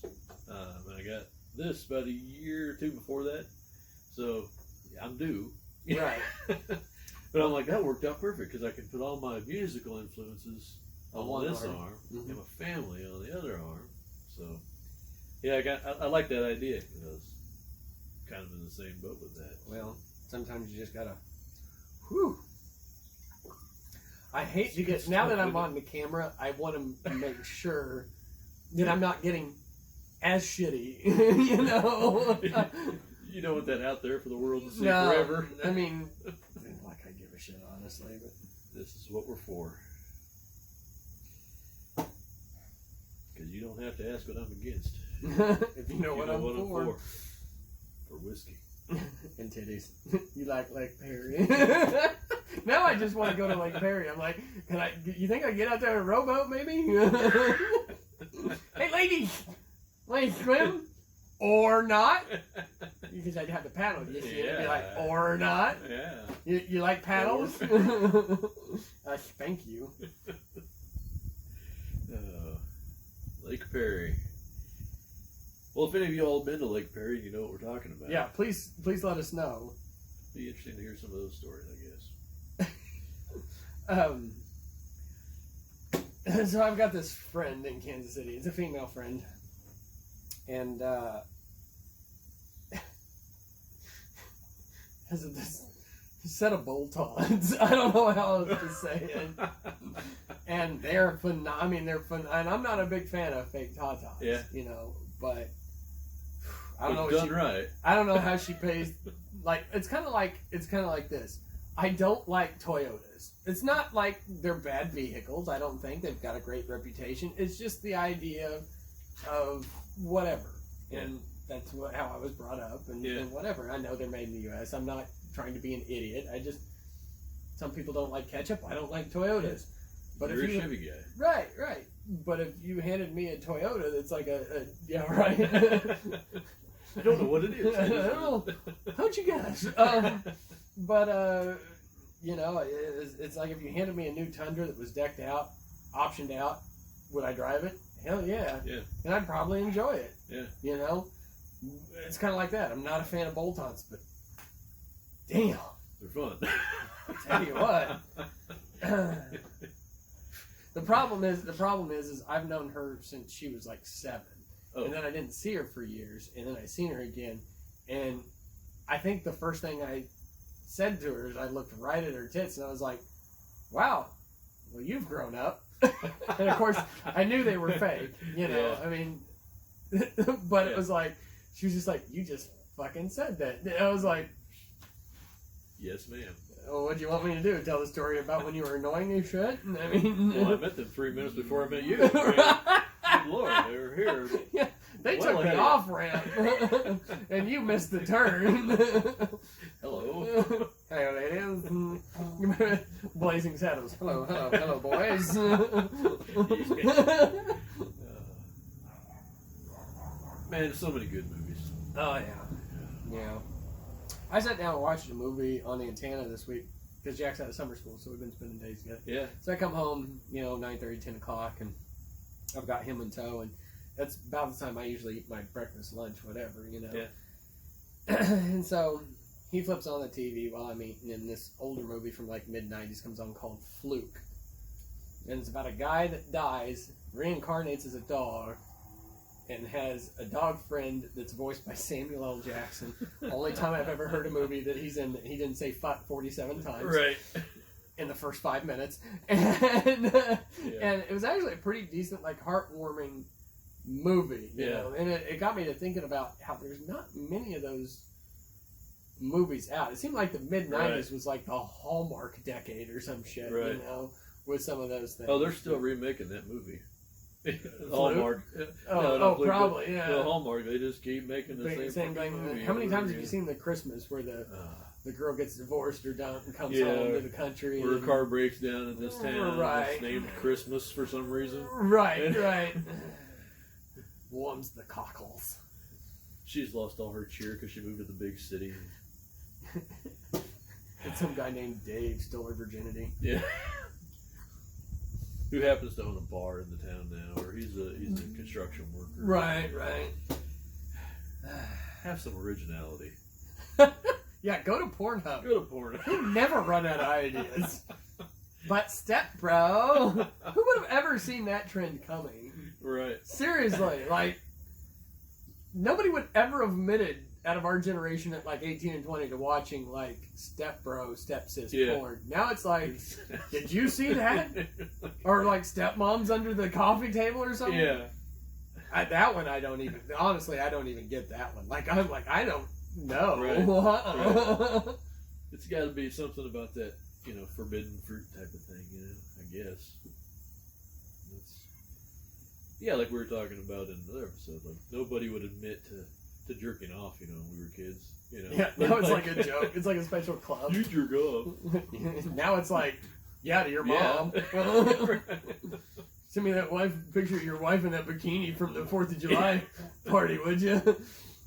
Speaker 3: And I got this about a year or two before that, so I'm due.
Speaker 2: Right.
Speaker 3: But I'm like, that worked out perfect because I can put all my musical influences on
Speaker 2: one
Speaker 3: this
Speaker 2: arm.
Speaker 3: arm
Speaker 2: Mhm.
Speaker 3: and my family on the other arm. So yeah, I like that idea because I was kind of in the same boat with that.
Speaker 2: Well, sometimes you just gotta. Whew. I hate to get now that I'm on the camera. I want to make sure that I'm not getting as shitty. You know.
Speaker 3: You don't want that out there for the world to see
Speaker 2: No,
Speaker 3: forever.
Speaker 2: I mean, like I give a shit honestly, but
Speaker 3: This is what we're for. Because you don't have to ask what I'm against.
Speaker 2: if you know what I'm for.
Speaker 3: For whiskey.
Speaker 2: And titties. You like Lake Perry? Now I just want to go to Lake Perry. I'm like, you think I can get out there in a rowboat maybe? Hey lady, want to swim? Or not? Because I'd have to paddle. You see, it'd be like, or not.
Speaker 3: Yeah.
Speaker 2: You like paddles? I spank you.
Speaker 3: Lake Perry. Well, if any of you all have been to Lake Perry, you know what we're talking about.
Speaker 2: Yeah, please let us know.
Speaker 3: Be interesting to hear some of those stories, I guess.
Speaker 2: So I've got this friend in Kansas City. It's a female friend. And has this set of bolt-ons. I don't know how else to say it. And they're fun. I mean, they're fun. And I'm not a big fan of fake tatas.
Speaker 3: Yeah.
Speaker 2: You know, but I don't know.
Speaker 3: Done right.
Speaker 2: I don't know how she pays. Like it's kind of like this. I don't like Toyotas. It's not like they're bad vehicles. I don't think they've got a great reputation. It's just the idea of whatever, and that's how I was brought up, and whatever. I know they're made in the U.S. I'm not trying to be an idiot. Some people don't like ketchup. I don't like Toyotas. But
Speaker 3: You're
Speaker 2: if you,
Speaker 3: a Chevy guy.
Speaker 2: Right. But if you handed me a Toyota, that's like yeah, right.
Speaker 3: I don't know what it is.
Speaker 2: I don't know. How'd you guess? But you know, it's like if you handed me a new Tundra that was decked out, optioned out, would I drive it? Hell yeah.
Speaker 3: Yeah.
Speaker 2: And I'd probably enjoy it.
Speaker 3: Yeah.
Speaker 2: You know, it's kind of like that. I'm not a fan of bolt-ons, but damn,
Speaker 3: They're fun.
Speaker 2: tell you what. The problem is I've known her since she was like 7.
Speaker 3: Oh.
Speaker 2: And then I didn't see her for years, and then I seen her again, and I think the first thing I said to her is I looked right at her tits, and I was like, wow, well, you've grown up. And of course, I knew they were fake, you know, I mean, but it was like, she was just like, you just fucking said that. And I was like,
Speaker 3: Yes, ma'am.
Speaker 2: Oh, what do you want me to do? Tell the story about when you were annoying as shit? I mean,
Speaker 3: Well, I met them 3 minutes before I met you. I mean, good Lord, they were here.
Speaker 2: Yeah, they
Speaker 3: Well
Speaker 2: took the
Speaker 3: ahead.
Speaker 2: off ramp, and you missed the turn.
Speaker 3: Hello.
Speaker 2: Hey, ladies. Blazing Shadows. Hello, boys.
Speaker 3: Man, so many good movies.
Speaker 2: Oh yeah. I sat down and watched a movie on the antenna this week because Jack's out of summer school, so we've been spending days together.
Speaker 3: Yeah.
Speaker 2: So I come home, 9:30, 10 o'clock, and I've got him in tow, and that's about the time I usually eat my breakfast, lunch, whatever,
Speaker 3: Yeah.
Speaker 2: And so he flips on the TV while I'm eating, and this older movie from like mid-90s comes on called Fluke. And it's about a guy that dies, reincarnates as a dog, and has a dog friend that's voiced by Samuel L. Jackson. Only time I've ever heard a movie that he's in that he didn't say fuck 47 times.
Speaker 3: Right.
Speaker 2: In the first 5 minutes. And it was actually a pretty decent, like, heartwarming movie, you know. And it got me to thinking about how there's not many of those movies out. It seemed like the mid-90s was like the Hallmark decade or some shit, with some of those things.
Speaker 3: Oh, they're still remaking that movie. Hallmark.
Speaker 2: Probably,
Speaker 3: The Hallmark, they just keep making the same
Speaker 2: thing.
Speaker 3: movie.
Speaker 2: How many times have you seen The Christmas where the girl gets divorced or done and comes home to the country?
Speaker 3: Where her car breaks down in this town.
Speaker 2: Right.
Speaker 3: It's named Christmas for some reason.
Speaker 2: Right. Warms the cockles.
Speaker 3: She's lost all her cheer because she moved to the big city.
Speaker 2: And some guy named Dave stole her virginity.
Speaker 3: Yeah. Who happens to own a bar in the town now, or he's a construction worker.
Speaker 2: Right.
Speaker 3: Have some originality.
Speaker 2: Yeah, go to Pornhub.
Speaker 3: Go to Pornhub.
Speaker 2: You never run out of ideas. But Step Bro, who would have ever seen that trend coming?
Speaker 3: Right.
Speaker 2: Seriously, like, nobody would ever have admitted out of our generation at like 18 and 20 to watching like Step Bro, Step Sis porn. Now it's like, did you see that? Or like Stepmoms under the coffee table or something?
Speaker 3: Yeah.
Speaker 2: That one I don't even, honestly, I don't even get that one. Like, I'm like, I don't know.
Speaker 3: Right. It's got to be something about that, forbidden fruit type of thing, I guess. Yeah, like we were talking about in another episode, like nobody would admit to jerking off, when we were kids,
Speaker 2: Yeah, now it's like a joke. It's like a special club.
Speaker 3: You jerk off.
Speaker 2: Now it's like, to your mom. Send me that picture of your wife in that bikini from the 4th of July party, would you?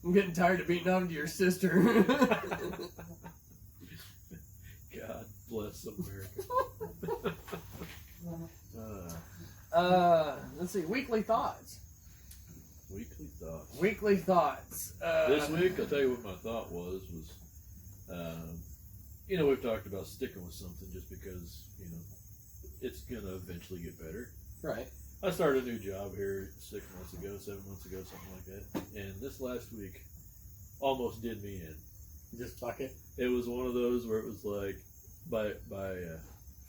Speaker 2: I'm getting tired of beating off to your sister.
Speaker 3: God bless America.
Speaker 2: Let's see, weekly thoughts.
Speaker 3: Weekly thoughts. This
Speaker 2: This
Speaker 3: week, I'll tell you what my thought was, we've talked about sticking with something just because, it's going to eventually get better.
Speaker 2: Right.
Speaker 3: I started a new job here 6 months ago, 7 months ago, something like that. And this last week almost did me in.
Speaker 2: Just fuck it.
Speaker 3: It was one of those where it was like, by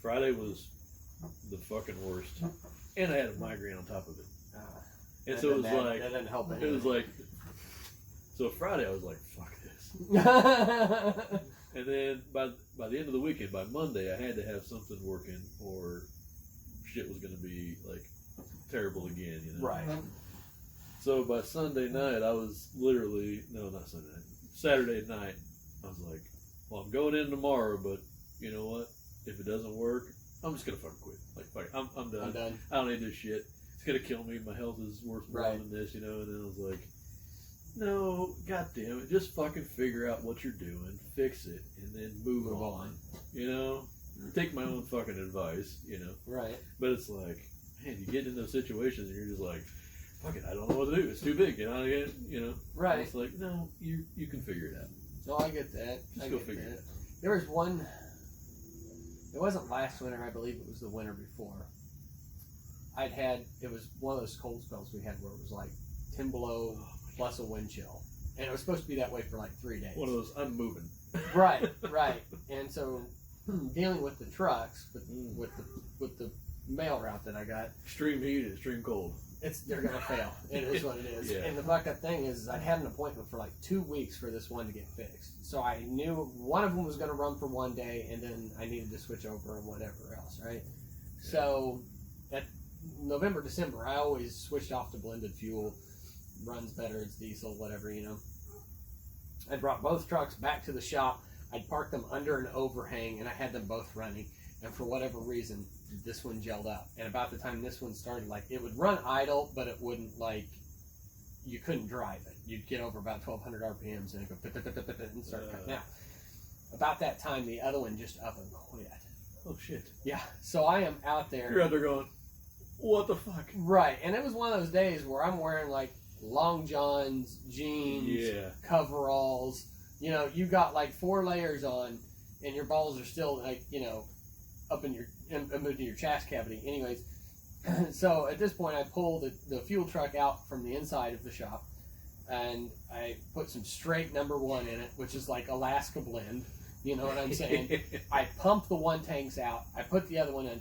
Speaker 3: Friday was the fucking worst. And I had a migraine on top of it. And so it was like,
Speaker 2: that didn't help
Speaker 3: it was like, so Friday I was like, fuck this. And then by the end of the weekend, by Monday, I had to have something working or shit was going to be like terrible again,
Speaker 2: Right.
Speaker 3: So by Sunday night, I was literally, no, not Sunday night, Saturday night, I was like, well, I'm going in tomorrow, but you know what? If it doesn't work, I'm just going to fucking quit. Like, fuck it, I'm done.
Speaker 2: I'm done.
Speaker 3: I don't need this shit. It's going to kill me. My health is worth more than this, And then I was like, no, goddamn it, just fucking figure out what you're doing, fix it, and then move on. Take my own fucking advice,
Speaker 2: Right.
Speaker 3: But it's like, man, you get in those situations and you're just like, fuck it, I don't know what to do. It's too big,
Speaker 2: Right.
Speaker 3: It's like, no, you can figure it out.
Speaker 2: No, I get that.
Speaker 3: Just go figure it out.
Speaker 2: There was one. It wasn't last winter. I believe it was the winter before. It was one of those cold spells we had where it was like 10 below plus a wind chill. And it was supposed to be that way for like 3 days.
Speaker 3: One of those, I'm moving.
Speaker 2: Right. And so, dealing with the trucks, with the mail route that I got.
Speaker 3: Extreme heat and extreme cold.
Speaker 2: they're gonna fail. It is what it is.
Speaker 3: Yeah.
Speaker 2: And the fucked up thing is I had an appointment for like 2 weeks for this one to get fixed. So I knew one of them was gonna run for one day, and then I needed to switch over and whatever else, right? So at November, December, I always switched off to blended fuel. Runs better, it's diesel, whatever, you know. I brought both trucks back to the shop. I'd parked them under an overhang, and I had them both running. And for whatever reason, this one gelled up. And about the time this one started, like, it would run idle, but it wouldn't, like, you couldn't drive it. You'd get over about 1,200 RPMs, and it'd go and start cutting out. About that time, the other one just up and quit.
Speaker 3: Oh, shit.
Speaker 2: Yeah, so I am out there.
Speaker 3: You're out there going, what the fuck?
Speaker 2: Right, and it was one of those days where I'm wearing, like, long johns, jeans, coveralls. You know, you got like 4 layers on, and your balls are still like, you know, up in your chest cavity. Anyways, so at this point, I pulled the fuel truck out from the inside of the shop, and I put some straight number 1 in it, which is like Alaska blend. You know what I'm saying? I pump the one tanks out. I put the other one in.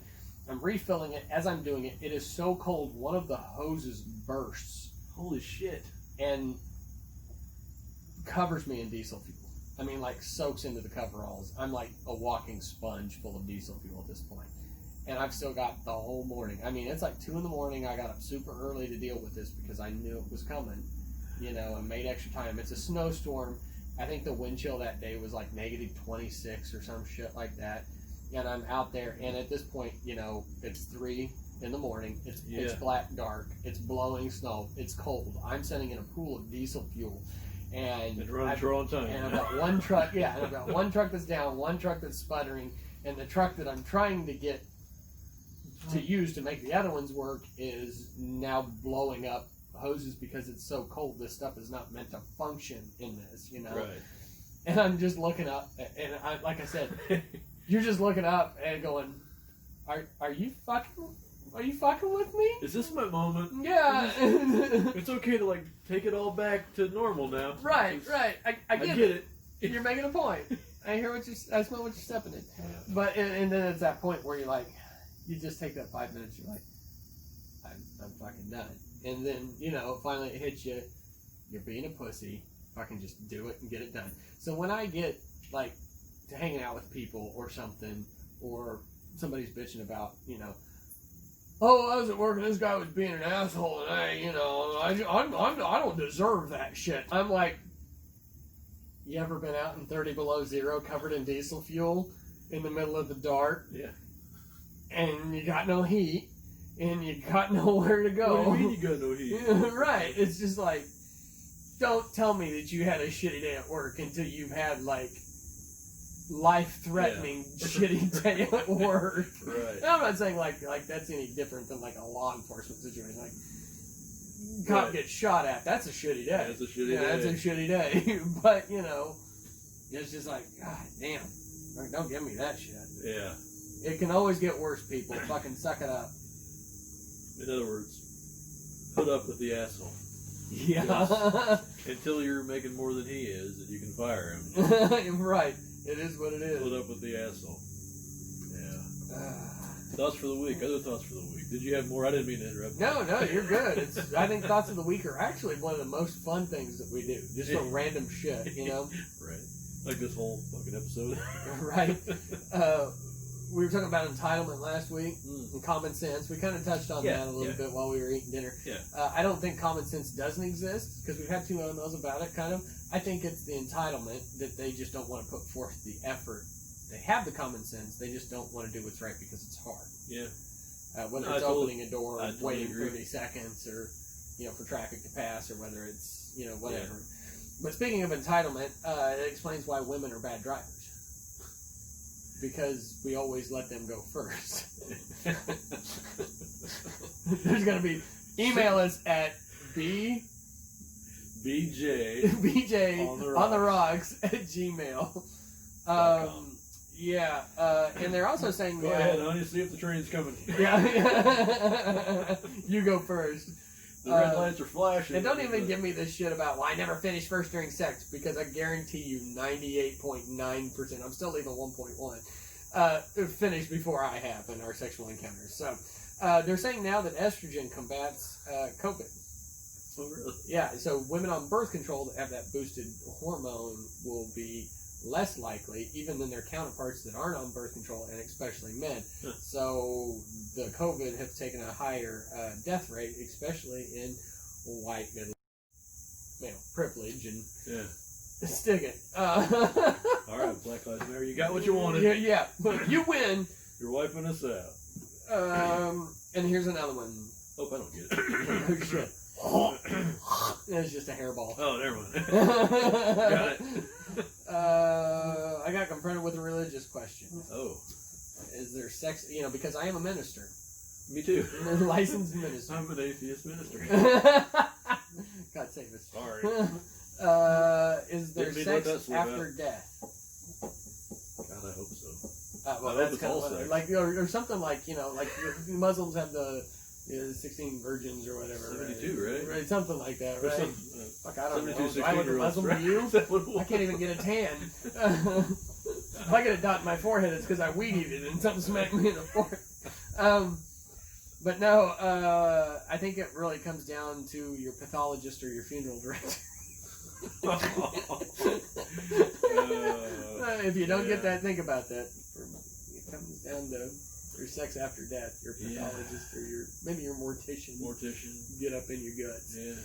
Speaker 2: I'm refilling it. As I'm doing it, it is so cold, one of the hoses bursts.
Speaker 3: Holy shit.
Speaker 2: And covers me in diesel fuel. I mean, like, soaks into the coveralls. I'm like a walking sponge full of diesel fuel at this point. And I've still got the whole morning. I mean, it's like 2 in the morning. I got up super early to deal with this because I knew it was coming, you know, and made extra time. It's a snowstorm. I think the wind chill that day was like negative 26 or some shit like that. And I'm out there, and at this point, you know, it's 3 in the morning. It's pitch black dark. It's blowing snow. It's cold. I'm sitting in a pool of diesel fuel. And
Speaker 3: running for all time.
Speaker 2: And I've got one truck, and I've got one truck that's down, one truck that's sputtering, and the truck that I'm trying to get to use to make the other ones work is now blowing up hoses because it's so cold. This stuff is not meant to function in this, you know?
Speaker 3: Right.
Speaker 2: And I'm just looking up, and like I said, you're just looking up and going, are you fucking with me?
Speaker 3: Is this my moment?
Speaker 2: Yeah.
Speaker 3: It's okay to like take it all back to normal now.
Speaker 2: Right. I get
Speaker 3: it.
Speaker 2: You're making a point. I smell what you're stepping in. But and then it's that point where you're like, you just take that 5 minutes. You're like, I'm fucking done. And then you know, finally it hits you. You're being a pussy. Fucking just do it and get it done. So when I get like to hanging out with people or something, or somebody's bitching about, you know, oh, I was at work and this guy was being an asshole, and I don't deserve that shit. I'm like, you ever been out in 30 below zero, covered in diesel fuel, in the middle of the dark?
Speaker 3: Yeah.
Speaker 2: And you got no heat, and you got nowhere to go.
Speaker 3: What do you mean you got no heat?
Speaker 2: Right. It's just like, don't tell me that you had a shitty day at work until you've had like life-threatening shitty day at work.
Speaker 3: Right.
Speaker 2: And I'm not saying like that's any different than like a law enforcement situation. Like, cop gets shot at. That's a shitty day.
Speaker 3: That's a shitty day.
Speaker 2: That's a shitty day. But you know, it's just like, God damn, don't give me that shit.
Speaker 3: Yeah.
Speaker 2: It can always get worse. People, fucking suck it up.
Speaker 3: In other words, put up with the asshole.
Speaker 2: Yeah.
Speaker 3: Yes. Until you're making more than he is, and you can fire him.
Speaker 2: Right. It is what it is.
Speaker 3: Put up with the asshole. Yeah. Thoughts for the week. Other thoughts for the week. Did you have more? I didn't mean to interrupt.
Speaker 2: No, you're good. I think thoughts of the week are actually one of the most fun things that we do. Just for random shit, you know?
Speaker 3: Right. Like this whole fucking episode.
Speaker 2: Right. We were talking about entitlement last week and common sense. We kind of touched on that a little bit while we were eating dinner.
Speaker 3: Yeah.
Speaker 2: I don't think common sense doesn't exist because we've had 2 emails about it, kind of. I think it's the entitlement that they just don't want to put forth the effort. They have the common sense, they just don't want to do what's right because it's hard.
Speaker 3: Yeah.
Speaker 2: Whether it's opening a door, waiting 30 seconds, or you know, for traffic to pass, or whether it's, you know, whatever. Yeah. But speaking of entitlement, it explains why women are bad drivers. Because we always let them go first. There's going to be, email us at
Speaker 3: BJ
Speaker 2: on the rocks at gmail. Yeah, and they're also saying,
Speaker 3: go ahead, honey, see if the train's coming.
Speaker 2: Yeah, you go first.
Speaker 3: The red lights are flashing.
Speaker 2: And don't even give me this shit about, well, I never finished first during sex, because I guarantee you 98.9%, I'm still leaving 1.1, finished before I have in our sexual encounters. So, They're saying now that estrogen combats COVID.
Speaker 3: Oh, really?
Speaker 2: Yeah, so women on birth control that have that boosted hormone will be less likely, even than their counterparts that aren't on birth control, and especially men.
Speaker 3: Huh.
Speaker 2: So the COVID has taken a higher death rate, especially in white middle privilege and stick it.
Speaker 3: All right, Black Lives Matter, you got what you wanted.
Speaker 2: Yeah, but you win.
Speaker 3: You're wiping us out.
Speaker 2: And here's another one.
Speaker 3: Hope I don't get it.
Speaker 2: Oh shit. It's just a hairball.
Speaker 3: Oh, never mind. Got it.
Speaker 2: I got confronted with a religious question.
Speaker 3: Oh.
Speaker 2: Is there sex? Because I am a minister.
Speaker 3: Me too.
Speaker 2: I'm a licensed minister.
Speaker 3: I'm an atheist minister.
Speaker 2: God save us.
Speaker 3: Sorry.
Speaker 2: Is there
Speaker 3: Didn't mean to let that
Speaker 2: sex
Speaker 3: slip
Speaker 2: after
Speaker 3: out.
Speaker 2: death?
Speaker 3: God, I hope so.
Speaker 2: Well,
Speaker 3: I
Speaker 2: that's
Speaker 3: hope
Speaker 2: kind
Speaker 3: it's
Speaker 2: of
Speaker 3: all sex.
Speaker 2: like, or something like, like Muslims have the 16 virgins or whatever.
Speaker 3: 72, right?
Speaker 2: Right, something like that,
Speaker 3: Or
Speaker 2: right?
Speaker 3: some,
Speaker 2: Fuck, I don't know.
Speaker 3: 72,
Speaker 2: Do I look a
Speaker 3: 16-year-olds,
Speaker 2: Muslim
Speaker 3: right?
Speaker 2: to you?
Speaker 3: Is that what it
Speaker 2: I
Speaker 3: was?
Speaker 2: can't even get a tan. If I get a dot in my forehead, it's because I weed eated and something smacked me in the forehead. But no, I think it really comes down to your pathologist or your funeral director. If you don't get that, think about that. It comes down to your sex after death, your pathologist or maybe your mortician. Get up in your guts.
Speaker 3: Yeah.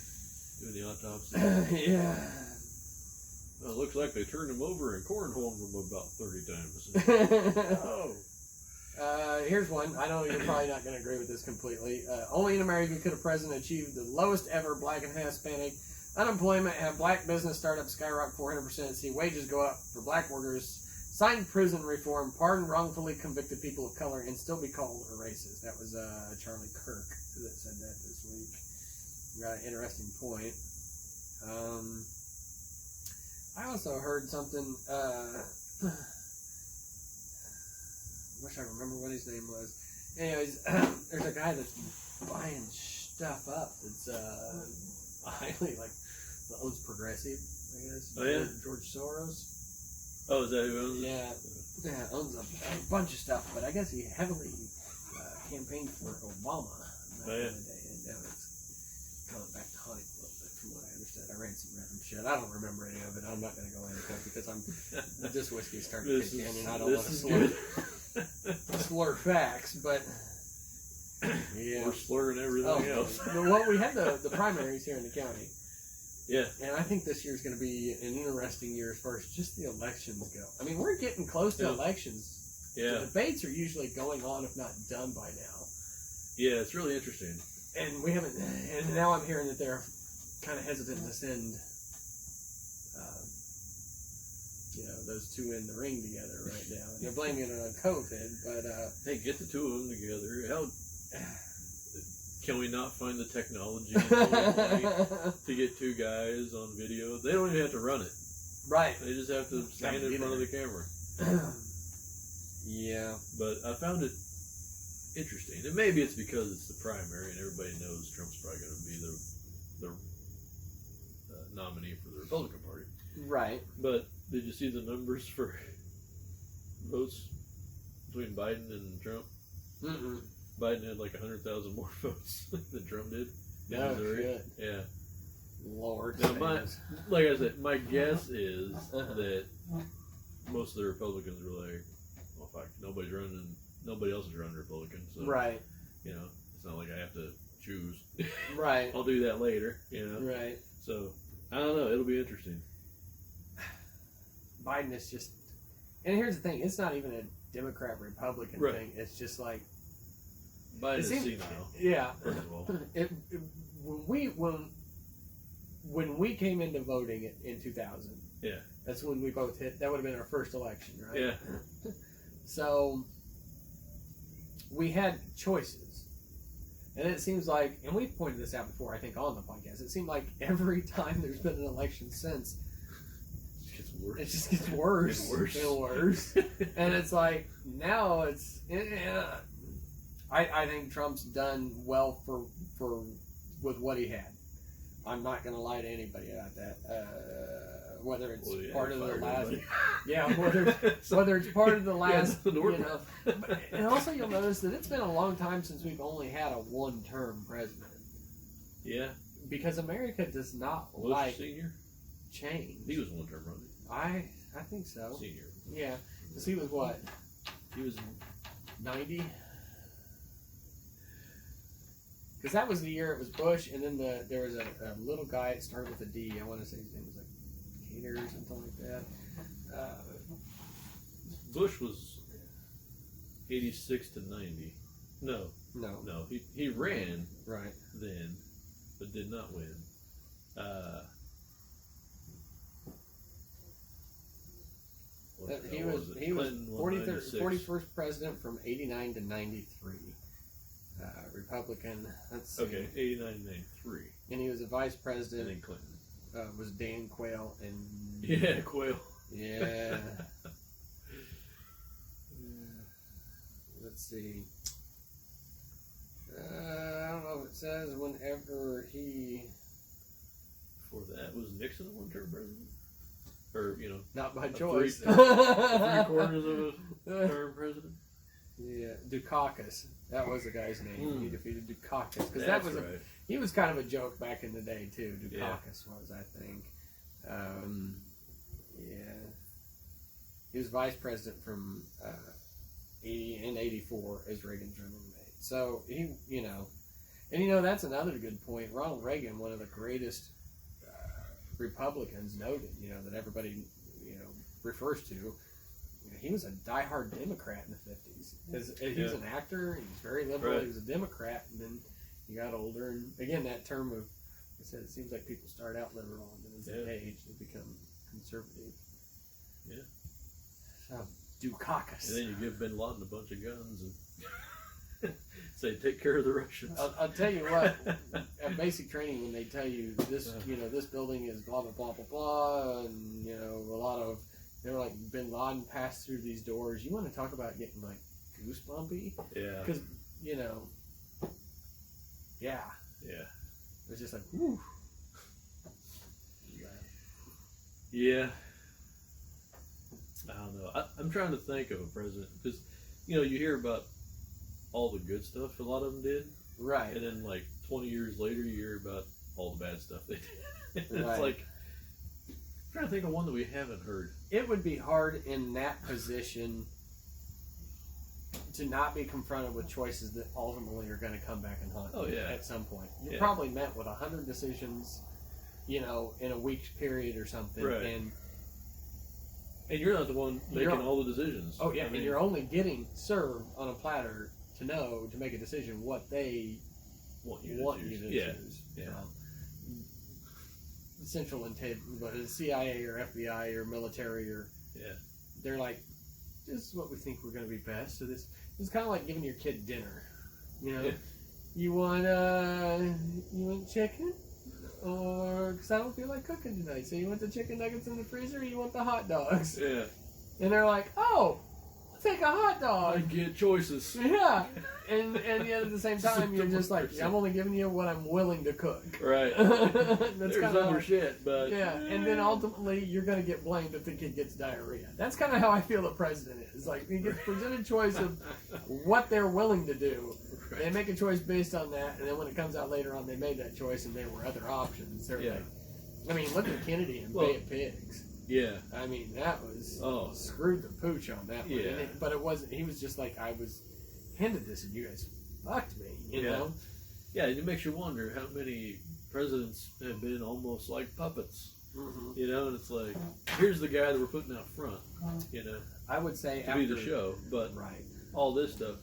Speaker 3: Doing the autopsy.
Speaker 2: Yeah.
Speaker 3: Well, it looks like they turned him over and cornholed him about 30 times. Oh.
Speaker 2: Here's one. I know you're probably not going to agree with this completely. Only in America could a president achieve the lowest ever Black and Hispanic unemployment, have Black business startups skyrocket 400%, see wages go up for Black workers, sign prison reform, pardon wrongfully convicted people of color, and still be called a racist. That was Charlie Kirk that said that this week. Interesting point. I also heard something. Wish I remember what his name was. Anyways, there's a guy that's buying stuff up that's highly owns Progressive, I guess.
Speaker 3: Oh yeah,
Speaker 2: George Soros.
Speaker 3: Oh, is that who owns it?
Speaker 2: Yeah, owns a bunch of stuff, but I guess he heavily campaigned for Obama back in the day, and now it's coming back to haunt him a little bit, from what I understood. I read some random shit. I don't remember any of it. I'm not going to go into it because this whiskey's starting to kick in, and I don't want to slur facts, but yeah,
Speaker 3: we're slurring everything else.
Speaker 2: Well, we had the primaries here in the county.
Speaker 3: Yeah.
Speaker 2: And I think this year's going to be an interesting year as far as just the elections go. I mean, we're getting close to elections.
Speaker 3: Yeah.
Speaker 2: The debates are usually going on, if not done by now.
Speaker 3: Yeah, it's really interesting.
Speaker 2: And we haven't. And now I'm hearing that they're kind of hesitant to send, those two in the ring together right now. And they're blaming it on COVID, but
Speaker 3: hey, get the two of them together. How can we not find the technology to get two guys on video? They don't even have to run it.
Speaker 2: Right.
Speaker 3: They just have to stand in front of the camera.
Speaker 2: Yeah.
Speaker 3: But I found it interesting. And maybe it's because it's the primary and everybody knows Trump's probably going to be the nominee for the Republican Party.
Speaker 2: Right.
Speaker 3: But did you see the numbers for votes between Biden and Trump?
Speaker 2: Mm-mm.
Speaker 3: Biden had like 100,000 more votes than Trump did in
Speaker 2: Oh,
Speaker 3: Missouri.
Speaker 2: shit.
Speaker 3: Yeah.
Speaker 2: Lord.
Speaker 3: Now, like I said, my guess is that most of the Republicans were like, well, fuck, nobody else is running Republican, so,
Speaker 2: right.
Speaker 3: It's not like I have to choose.
Speaker 2: Right.
Speaker 3: I'll do that later,
Speaker 2: Right.
Speaker 3: So, I don't know, it'll be interesting.
Speaker 2: Biden is just, and here's the thing, it's not even a Democrat-Republican thing, it's just like,
Speaker 3: Biden is senile.
Speaker 2: Yeah.
Speaker 3: First of all.
Speaker 2: When we came into voting in 2000,
Speaker 3: yeah,
Speaker 2: that's when we both hit. That would have been our first election, right?
Speaker 3: Yeah.
Speaker 2: So we had choices, and it seems like, and we've pointed this out before, I think, on the podcast. It seemed like every time there's been an election since,
Speaker 3: it gets worse.
Speaker 2: It just gets worse
Speaker 3: and worse
Speaker 2: and worse, and it's like now it's. I think Trump's done well with what he had. I'm not going to lie to anybody about that. whether it's
Speaker 3: Well, yeah,
Speaker 2: part of the
Speaker 3: fired
Speaker 2: last,
Speaker 3: everybody.
Speaker 2: yeah, whether it's part of the last,
Speaker 3: the North.
Speaker 2: And also you'll notice that it's been a long time since we've only had a one-term president.
Speaker 3: Yeah.
Speaker 2: Because America does not
Speaker 3: Bush
Speaker 2: like
Speaker 3: Senior?
Speaker 2: change.
Speaker 3: He was one term, wasn't
Speaker 2: I think so.
Speaker 3: he? Senior.
Speaker 2: Yeah, because he was what,
Speaker 3: He was
Speaker 2: 90? Because that was the year it was Bush, and then there was a little guy that started with a D. I want to say his name was like Cater or something like that.
Speaker 3: Bush was 86 to 90. No. He ran
Speaker 2: Right.
Speaker 3: then, but did not win.
Speaker 2: He was
Speaker 3: Clinton won 96.
Speaker 2: 41st president from 89 to 93. Republican. Let's see.
Speaker 3: Okay, 89 to 93.
Speaker 2: And he was a vice
Speaker 3: And
Speaker 2: president.
Speaker 3: then Clinton.
Speaker 2: Was Dan Quayle and
Speaker 3: Yeah, Quayle.
Speaker 2: yeah. Let's see. I don't know if it says whenever he.
Speaker 3: Before that, was Nixon a one-term president? Or,
Speaker 2: Not by
Speaker 3: a
Speaker 2: choice.
Speaker 3: three-quarters of a term president?
Speaker 2: Yeah, Dukakis. That was the guy's name. He defeated Dukakis because that
Speaker 3: That's
Speaker 2: was
Speaker 3: right.
Speaker 2: he was kind of a joke back in the day too. Dukakis
Speaker 3: Yeah.
Speaker 2: was, I think. Yeah, he was vice president from 80 and 84 as Reagan's running mate. So he, and that's another good point. Ronald Reagan, one of the greatest Republicans, noted, that everybody, refers to. He was a diehard Democrat in the 50s. He was an actor. He was very liberal.
Speaker 3: Right.
Speaker 2: He was a Democrat, and then he got older. And again, that term of, I said, it seems like people start out liberal, and then as they age, they become conservative.
Speaker 3: Yeah.
Speaker 2: So, Dukakis.
Speaker 3: And then you give Bin Laden a bunch of guns and say, take care of the Russians.
Speaker 2: I'll tell you what, at basic training, when they tell you this, this building is blah, blah, blah, blah, blah, and, a lot of, they're like, Bin Laden passed through these doors. You want to talk about getting, like, goosebumpy?
Speaker 3: Yeah.
Speaker 2: Because, yeah.
Speaker 3: Yeah.
Speaker 2: It was just like, whew.
Speaker 3: Yeah. I don't know. I'm trying to think of a president because, you hear about all the good stuff a lot of them did.
Speaker 2: Right.
Speaker 3: And then, like, 20 years later, you hear about all the bad stuff they did. And
Speaker 2: Right.
Speaker 3: it's like, I'm trying to think of one that we haven't heard.
Speaker 2: It would be hard in that position to not be confronted with choices that ultimately are going to come back and haunt you at some point. You're probably met with 100 decisions, in a week's period or something.
Speaker 3: Right. And you're not the one making all the decisions.
Speaker 2: Oh, yeah, and you're only getting served on a platter to make a decision what they
Speaker 3: want you to choose. Yeah.
Speaker 2: Central intent, whether it's CIA or FBI or military they're like, this is what we think we're going to be best. So this is kind of like giving your kid dinner. You want chicken? Or, because I don't feel like cooking tonight. So you want the chicken nuggets in the freezer or you want the hot dogs?
Speaker 3: Yeah.
Speaker 2: And they're like, oh, I'll take a hot dog.
Speaker 3: I get choices.
Speaker 2: Yeah. And yet at the same time, you're just like, I'm only giving you what I'm willing to cook.
Speaker 3: Right.
Speaker 2: That's
Speaker 3: There's
Speaker 2: kind of
Speaker 3: other shit, but...
Speaker 2: Yeah, and then ultimately, you're going to get blamed if the kid gets diarrhea. That's kind of how I feel the president is. Like, he gets presented a choice of what they're willing to do.
Speaker 3: Right.
Speaker 2: They make a choice based on that, and then when it comes out later on, they made that choice, and there were other options. They're like, I mean, look at Kennedy and Bay of Pigs.
Speaker 3: Yeah.
Speaker 2: I mean, that was screwed the pooch on that one.
Speaker 3: Yeah.
Speaker 2: But it wasn't, he was just like, I was handed this, and you guys fucked me, you know?
Speaker 3: Yeah, it makes you wonder how many presidents have been almost like puppets.
Speaker 2: Mm-hmm.
Speaker 3: And it's like, here's the guy that we're putting out front,
Speaker 2: I would say
Speaker 3: to be the show, but all this stuff,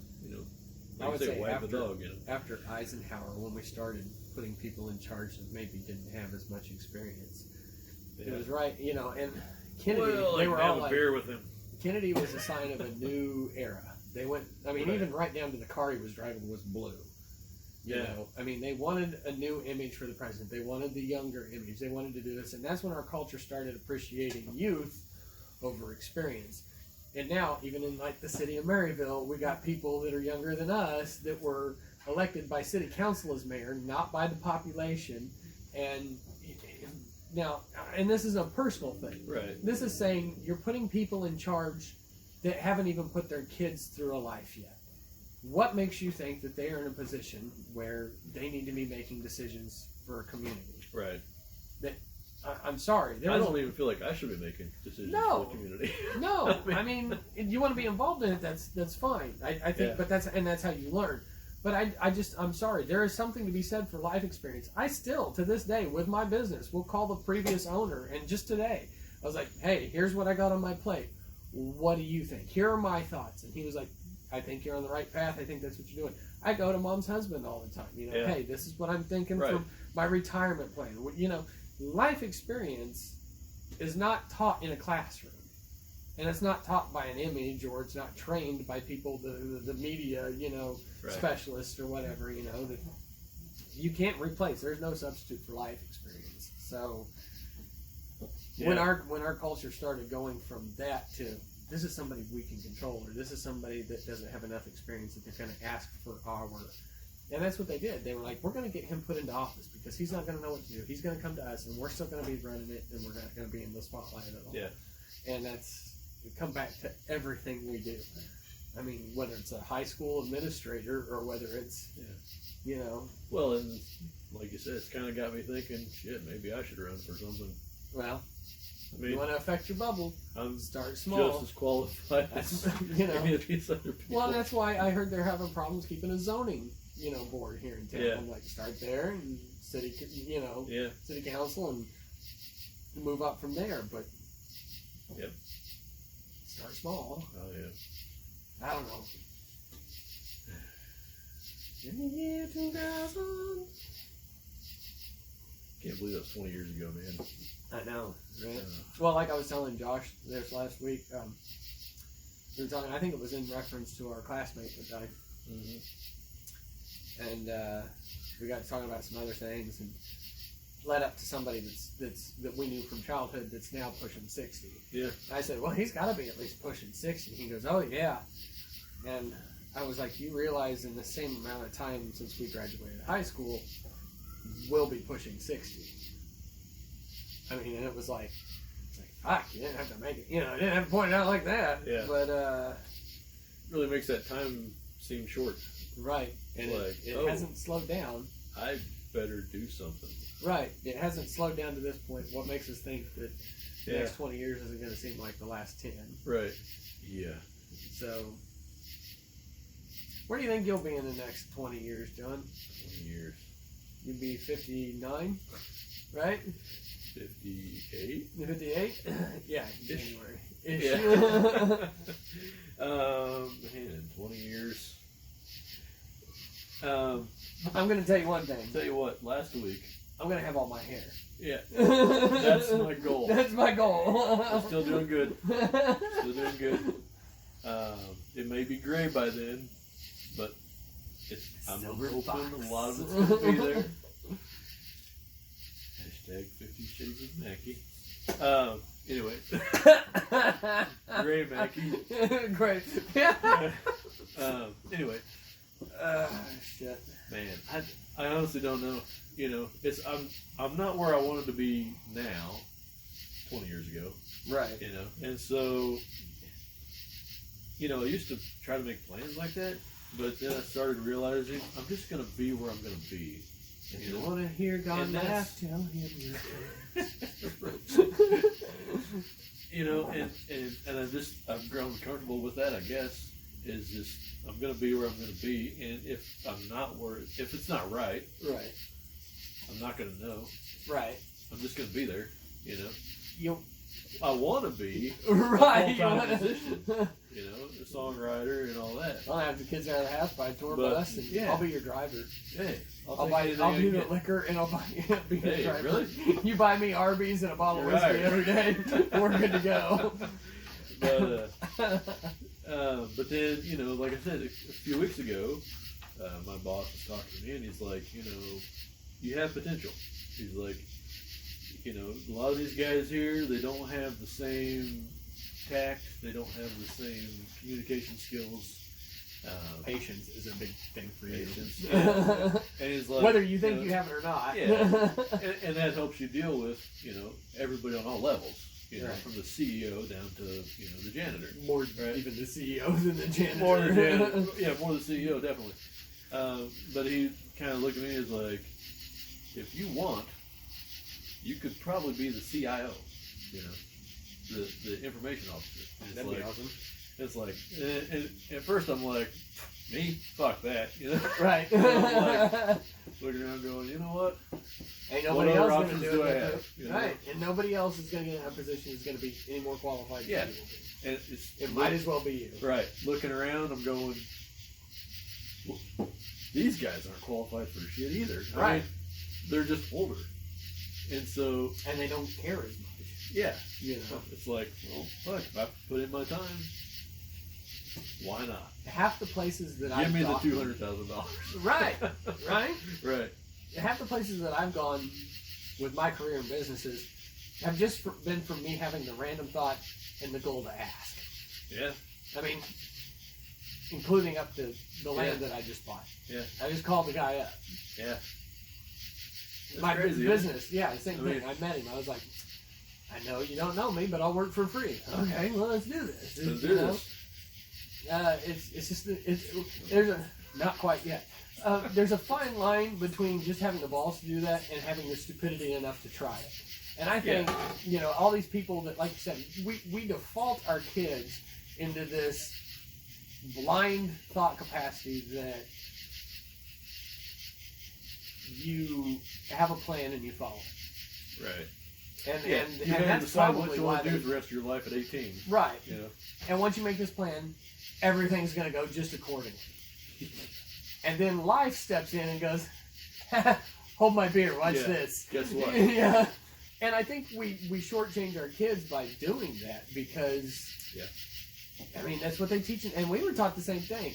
Speaker 3: like
Speaker 2: I would say
Speaker 3: wag
Speaker 2: after,
Speaker 3: the dog,
Speaker 2: after Eisenhower, when we started putting people in charge that maybe didn't have as much experience, it was and Kennedy, they were all like,
Speaker 3: beer with him.
Speaker 2: Kennedy was a sign of a new era. They went, even right down to the car he was driving was blue. You know, they wanted a new image for the president. They wanted the younger image. They wanted to do this. And that's when our culture started appreciating youth over experience. And now, even in like the city of Maryville, we got people that are younger than us that were elected by city council as mayor, not by the population. And now, and this is a personal thing.
Speaker 3: Right.
Speaker 2: This is saying you're putting people in charge that haven't even put their kids through a life yet. What makes you think that they are in a position where they need to be making decisions for a community?
Speaker 3: Right.
Speaker 2: That I'm sorry.
Speaker 3: I don't even feel like I should be making decisions
Speaker 2: No.
Speaker 3: for the community.
Speaker 2: No, I mean, you want to be involved in it. That's fine. I think,
Speaker 3: Yeah.
Speaker 2: but that's how you learn. But I'm sorry. There is something to be said for life experience. I still, to this day, with my business, will call the previous owner, and just today, I was like, "Hey, here's what I got on my plate. What do you think? Here are my thoughts." And he was like, "I think you're on the right path. I think that's what you're doing." I go to Mom's husband all the time.
Speaker 3: Yeah.
Speaker 2: Hey, this is what I'm thinking
Speaker 3: Right.
Speaker 2: for my retirement plan. Life experience is not taught in a classroom. And it's not taught by an image, or it's not trained by people, the media,
Speaker 3: Right.
Speaker 2: specialists or whatever, that you can't replace. There's no substitute for life experience. So when our culture started going from that to this is somebody we can control, or this is somebody that doesn't have enough experience that they're going to ask for and that's what they did. They were like, we're going to get him put into office because he's not going to know what to do. He's going to come to us, and we're still going to be running it, and we're not going to be in the spotlight at all.
Speaker 3: Yeah.
Speaker 2: And that's come back to everything we do. I mean, whether it's a high school administrator or whether it's,
Speaker 3: Well, and like you said, it's kind of got me thinking, shit, maybe I should run for something.
Speaker 2: well,
Speaker 3: I mean,
Speaker 2: you want to affect your bubble,
Speaker 3: I'm
Speaker 2: start small.
Speaker 3: just as qualified
Speaker 2: That's,
Speaker 3: as any of these other people.
Speaker 2: Well, and that's why I heard they're having problems keeping a zoning, board here in town.
Speaker 3: Yeah.
Speaker 2: I'm like, start there and city,
Speaker 3: Yeah.
Speaker 2: city council and move up from there. But
Speaker 3: Yep.
Speaker 2: start small.
Speaker 3: Oh yeah.
Speaker 2: I don't know. In the year 2000.
Speaker 3: Can't believe that was 20 years ago, man.
Speaker 2: I know, right?
Speaker 3: Uh,
Speaker 2: Well, like I was telling Josh this last week, we were talking. I think it was in reference to our classmate that died,
Speaker 3: mhm.
Speaker 2: and we got talking about some other things, and led up to somebody that we knew from childhood that's now pushing 60.
Speaker 3: Yeah.
Speaker 2: And I said, well, he's got to be at least pushing 60. He goes, oh yeah, and I was like, you realize in the same amount of time since we graduated high school, we'll be pushing 60. I mean, and it was like, fuck, you didn't have to make it, you didn't have to point it out like that.
Speaker 3: Yeah.
Speaker 2: But,
Speaker 3: Really makes that time seem short.
Speaker 2: right. And
Speaker 3: Like,
Speaker 2: it hasn't slowed down.
Speaker 3: I better do something.
Speaker 2: Right. It hasn't slowed down to this point. What makes us think that the
Speaker 3: Yeah.
Speaker 2: next 20 years isn't going to seem like the last 10?
Speaker 3: Right. Yeah.
Speaker 2: So, where do you think you'll be in the next 20 years, John?
Speaker 3: 20 years.
Speaker 2: You'll be 59, right?
Speaker 3: 58?
Speaker 2: 58? Yeah, in
Speaker 3: Ish.
Speaker 2: January. Ish.
Speaker 3: Yeah. Man, in 20 years.
Speaker 2: I'm going to tell you one thing.
Speaker 3: Tell you what, last week.
Speaker 2: I'm going to have all my hair.
Speaker 3: Yeah. That's my goal.
Speaker 2: That's my goal.
Speaker 3: I'm still doing good. Still doing good. It may be gray by then, but I'm
Speaker 2: Silver
Speaker 3: hoping
Speaker 2: fox.
Speaker 3: a lot of it's going to be there. Hashtag 50 Shades of Mackie. Anyway. Gray Mackie.
Speaker 2: Great.
Speaker 3: Anyway.
Speaker 2: Shit.
Speaker 3: Man, I honestly don't know. I'm not where I wanted to be now, 20 years ago.
Speaker 2: Right.
Speaker 3: And so, I used to try to make plans like that, but then I started realizing I'm just going to be where I'm going to be.
Speaker 2: If you want to hear God
Speaker 3: And
Speaker 2: laugh,
Speaker 3: that's-
Speaker 2: tell him you
Speaker 3: and I've grown comfortable with that, I guess, is just, I'm going to be where I'm going to be, and if it's not right,
Speaker 2: Right.
Speaker 3: I'm not going to know.
Speaker 2: Right.
Speaker 3: I'm just going to be there,
Speaker 2: You
Speaker 3: I want to be
Speaker 2: right.
Speaker 3: a full-time musician, a songwriter and all that.
Speaker 2: I'll have the kids out of the house by a tour
Speaker 3: But,
Speaker 2: bus, and
Speaker 3: yeah.
Speaker 2: I'll be your driver.
Speaker 3: Hey,
Speaker 2: I'll
Speaker 3: take
Speaker 2: do
Speaker 3: anything I
Speaker 2: the
Speaker 3: can
Speaker 2: liquor, and I'll be your
Speaker 3: Hey,
Speaker 2: driver.
Speaker 3: really?
Speaker 2: You buy me Arby's and a bottle of
Speaker 3: You're
Speaker 2: whiskey
Speaker 3: right.
Speaker 2: every day. We're good to go.
Speaker 3: But then, like I said, a few weeks ago, my boss was talking to me, and he's like, you have potential. He's like, a lot of these guys here, they don't have the same tact, they don't have the same communication skills
Speaker 2: Patience is a big thing for you.
Speaker 3: Patience. Yeah. And he's like,
Speaker 2: Whether you think you have it or not.
Speaker 3: Yeah. and that helps you deal with, everybody on all levels.
Speaker 2: Right.
Speaker 3: From the CEO down to, the janitor.
Speaker 2: More
Speaker 3: right?
Speaker 2: even the CEO than the janitor.
Speaker 3: More the janitor. Yeah, more the CEO, definitely. But he kind of looked at me as like, if you want, you could probably be the CIO, the information officer. And
Speaker 2: That'd be awesome.
Speaker 3: It's like, and at first I'm like, me? Fuck that,
Speaker 2: Right.
Speaker 3: And I'm like, looking around going, you know what?
Speaker 2: Ain't nobody
Speaker 3: What other
Speaker 2: else
Speaker 3: options
Speaker 2: going to do
Speaker 3: do I
Speaker 2: it.
Speaker 3: have,
Speaker 2: Right. And nobody else is going to get in that position is going to be any more qualified
Speaker 3: Yeah.
Speaker 2: than you will be.
Speaker 3: And
Speaker 2: It might as well be you.
Speaker 3: Right. Looking around, I'm going, well, these guys aren't qualified for shit either. I mean, they're just older. And so...
Speaker 2: And they don't care as much.
Speaker 3: Yeah.
Speaker 2: So
Speaker 3: it's like, well, fuck, if I put in my time, why not?
Speaker 2: half the places that I've
Speaker 3: Give me
Speaker 2: gone...
Speaker 3: the $200,000.
Speaker 2: Right. Right?
Speaker 3: Right.
Speaker 2: Half the places that I've gone with my career in businesses have just been from me having the random thought and the goal to ask.
Speaker 3: Yeah.
Speaker 2: I mean, including up to the land that I just bought.
Speaker 3: Yeah.
Speaker 2: I just called the guy up.
Speaker 3: Yeah.
Speaker 2: My
Speaker 3: crazy,
Speaker 2: business, yeah, same
Speaker 3: I
Speaker 2: thing.
Speaker 3: mean-
Speaker 2: I met him. I was like, I know you don't know me, but I'll work for free. Okay, well, let's do this.
Speaker 3: Let's do this.
Speaker 2: It's just there's a not quite yet. There's a fine line between just having the balls to do that and having the stupidity enough to try it. And I think all these people that, like you said, we default our kids into this blind thought capacity that you have a plan and you follow it.
Speaker 3: Right.
Speaker 2: And
Speaker 3: You
Speaker 2: and
Speaker 3: may
Speaker 2: that's
Speaker 3: decide what
Speaker 2: probably
Speaker 3: you
Speaker 2: why
Speaker 3: want to do
Speaker 2: they,
Speaker 3: the rest of your life at 18.
Speaker 2: right.
Speaker 3: You know.
Speaker 2: And once you make this plan, everything's going to go just accordingly. And then life steps in and goes, hold my beer, watch this.
Speaker 3: Guess what?
Speaker 2: Yeah. And I think we shortchange our kids by doing that because, I mean, that's what they teach. And we were taught the same thing.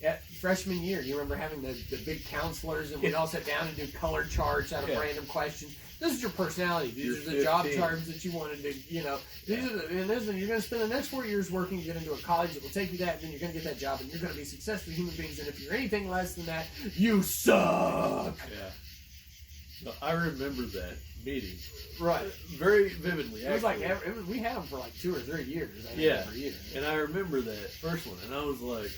Speaker 2: At freshman year, you remember having the big counselors and we'd all sit down and do color charts out of random questions. This is your personality. These are the job charts that you wanted to, These are and you're going to spend the next 4 years working to get into a college that will take you that, and then you're going to get that job, and you're going to be successful human beings. And if you're anything less than that, you suck.
Speaker 3: Yeah. No, I remember that meeting.
Speaker 2: Right.
Speaker 3: Very vividly.
Speaker 2: It was like we had them for like 2 or 3 years. Every year.
Speaker 3: And I remember that first one, and I was like,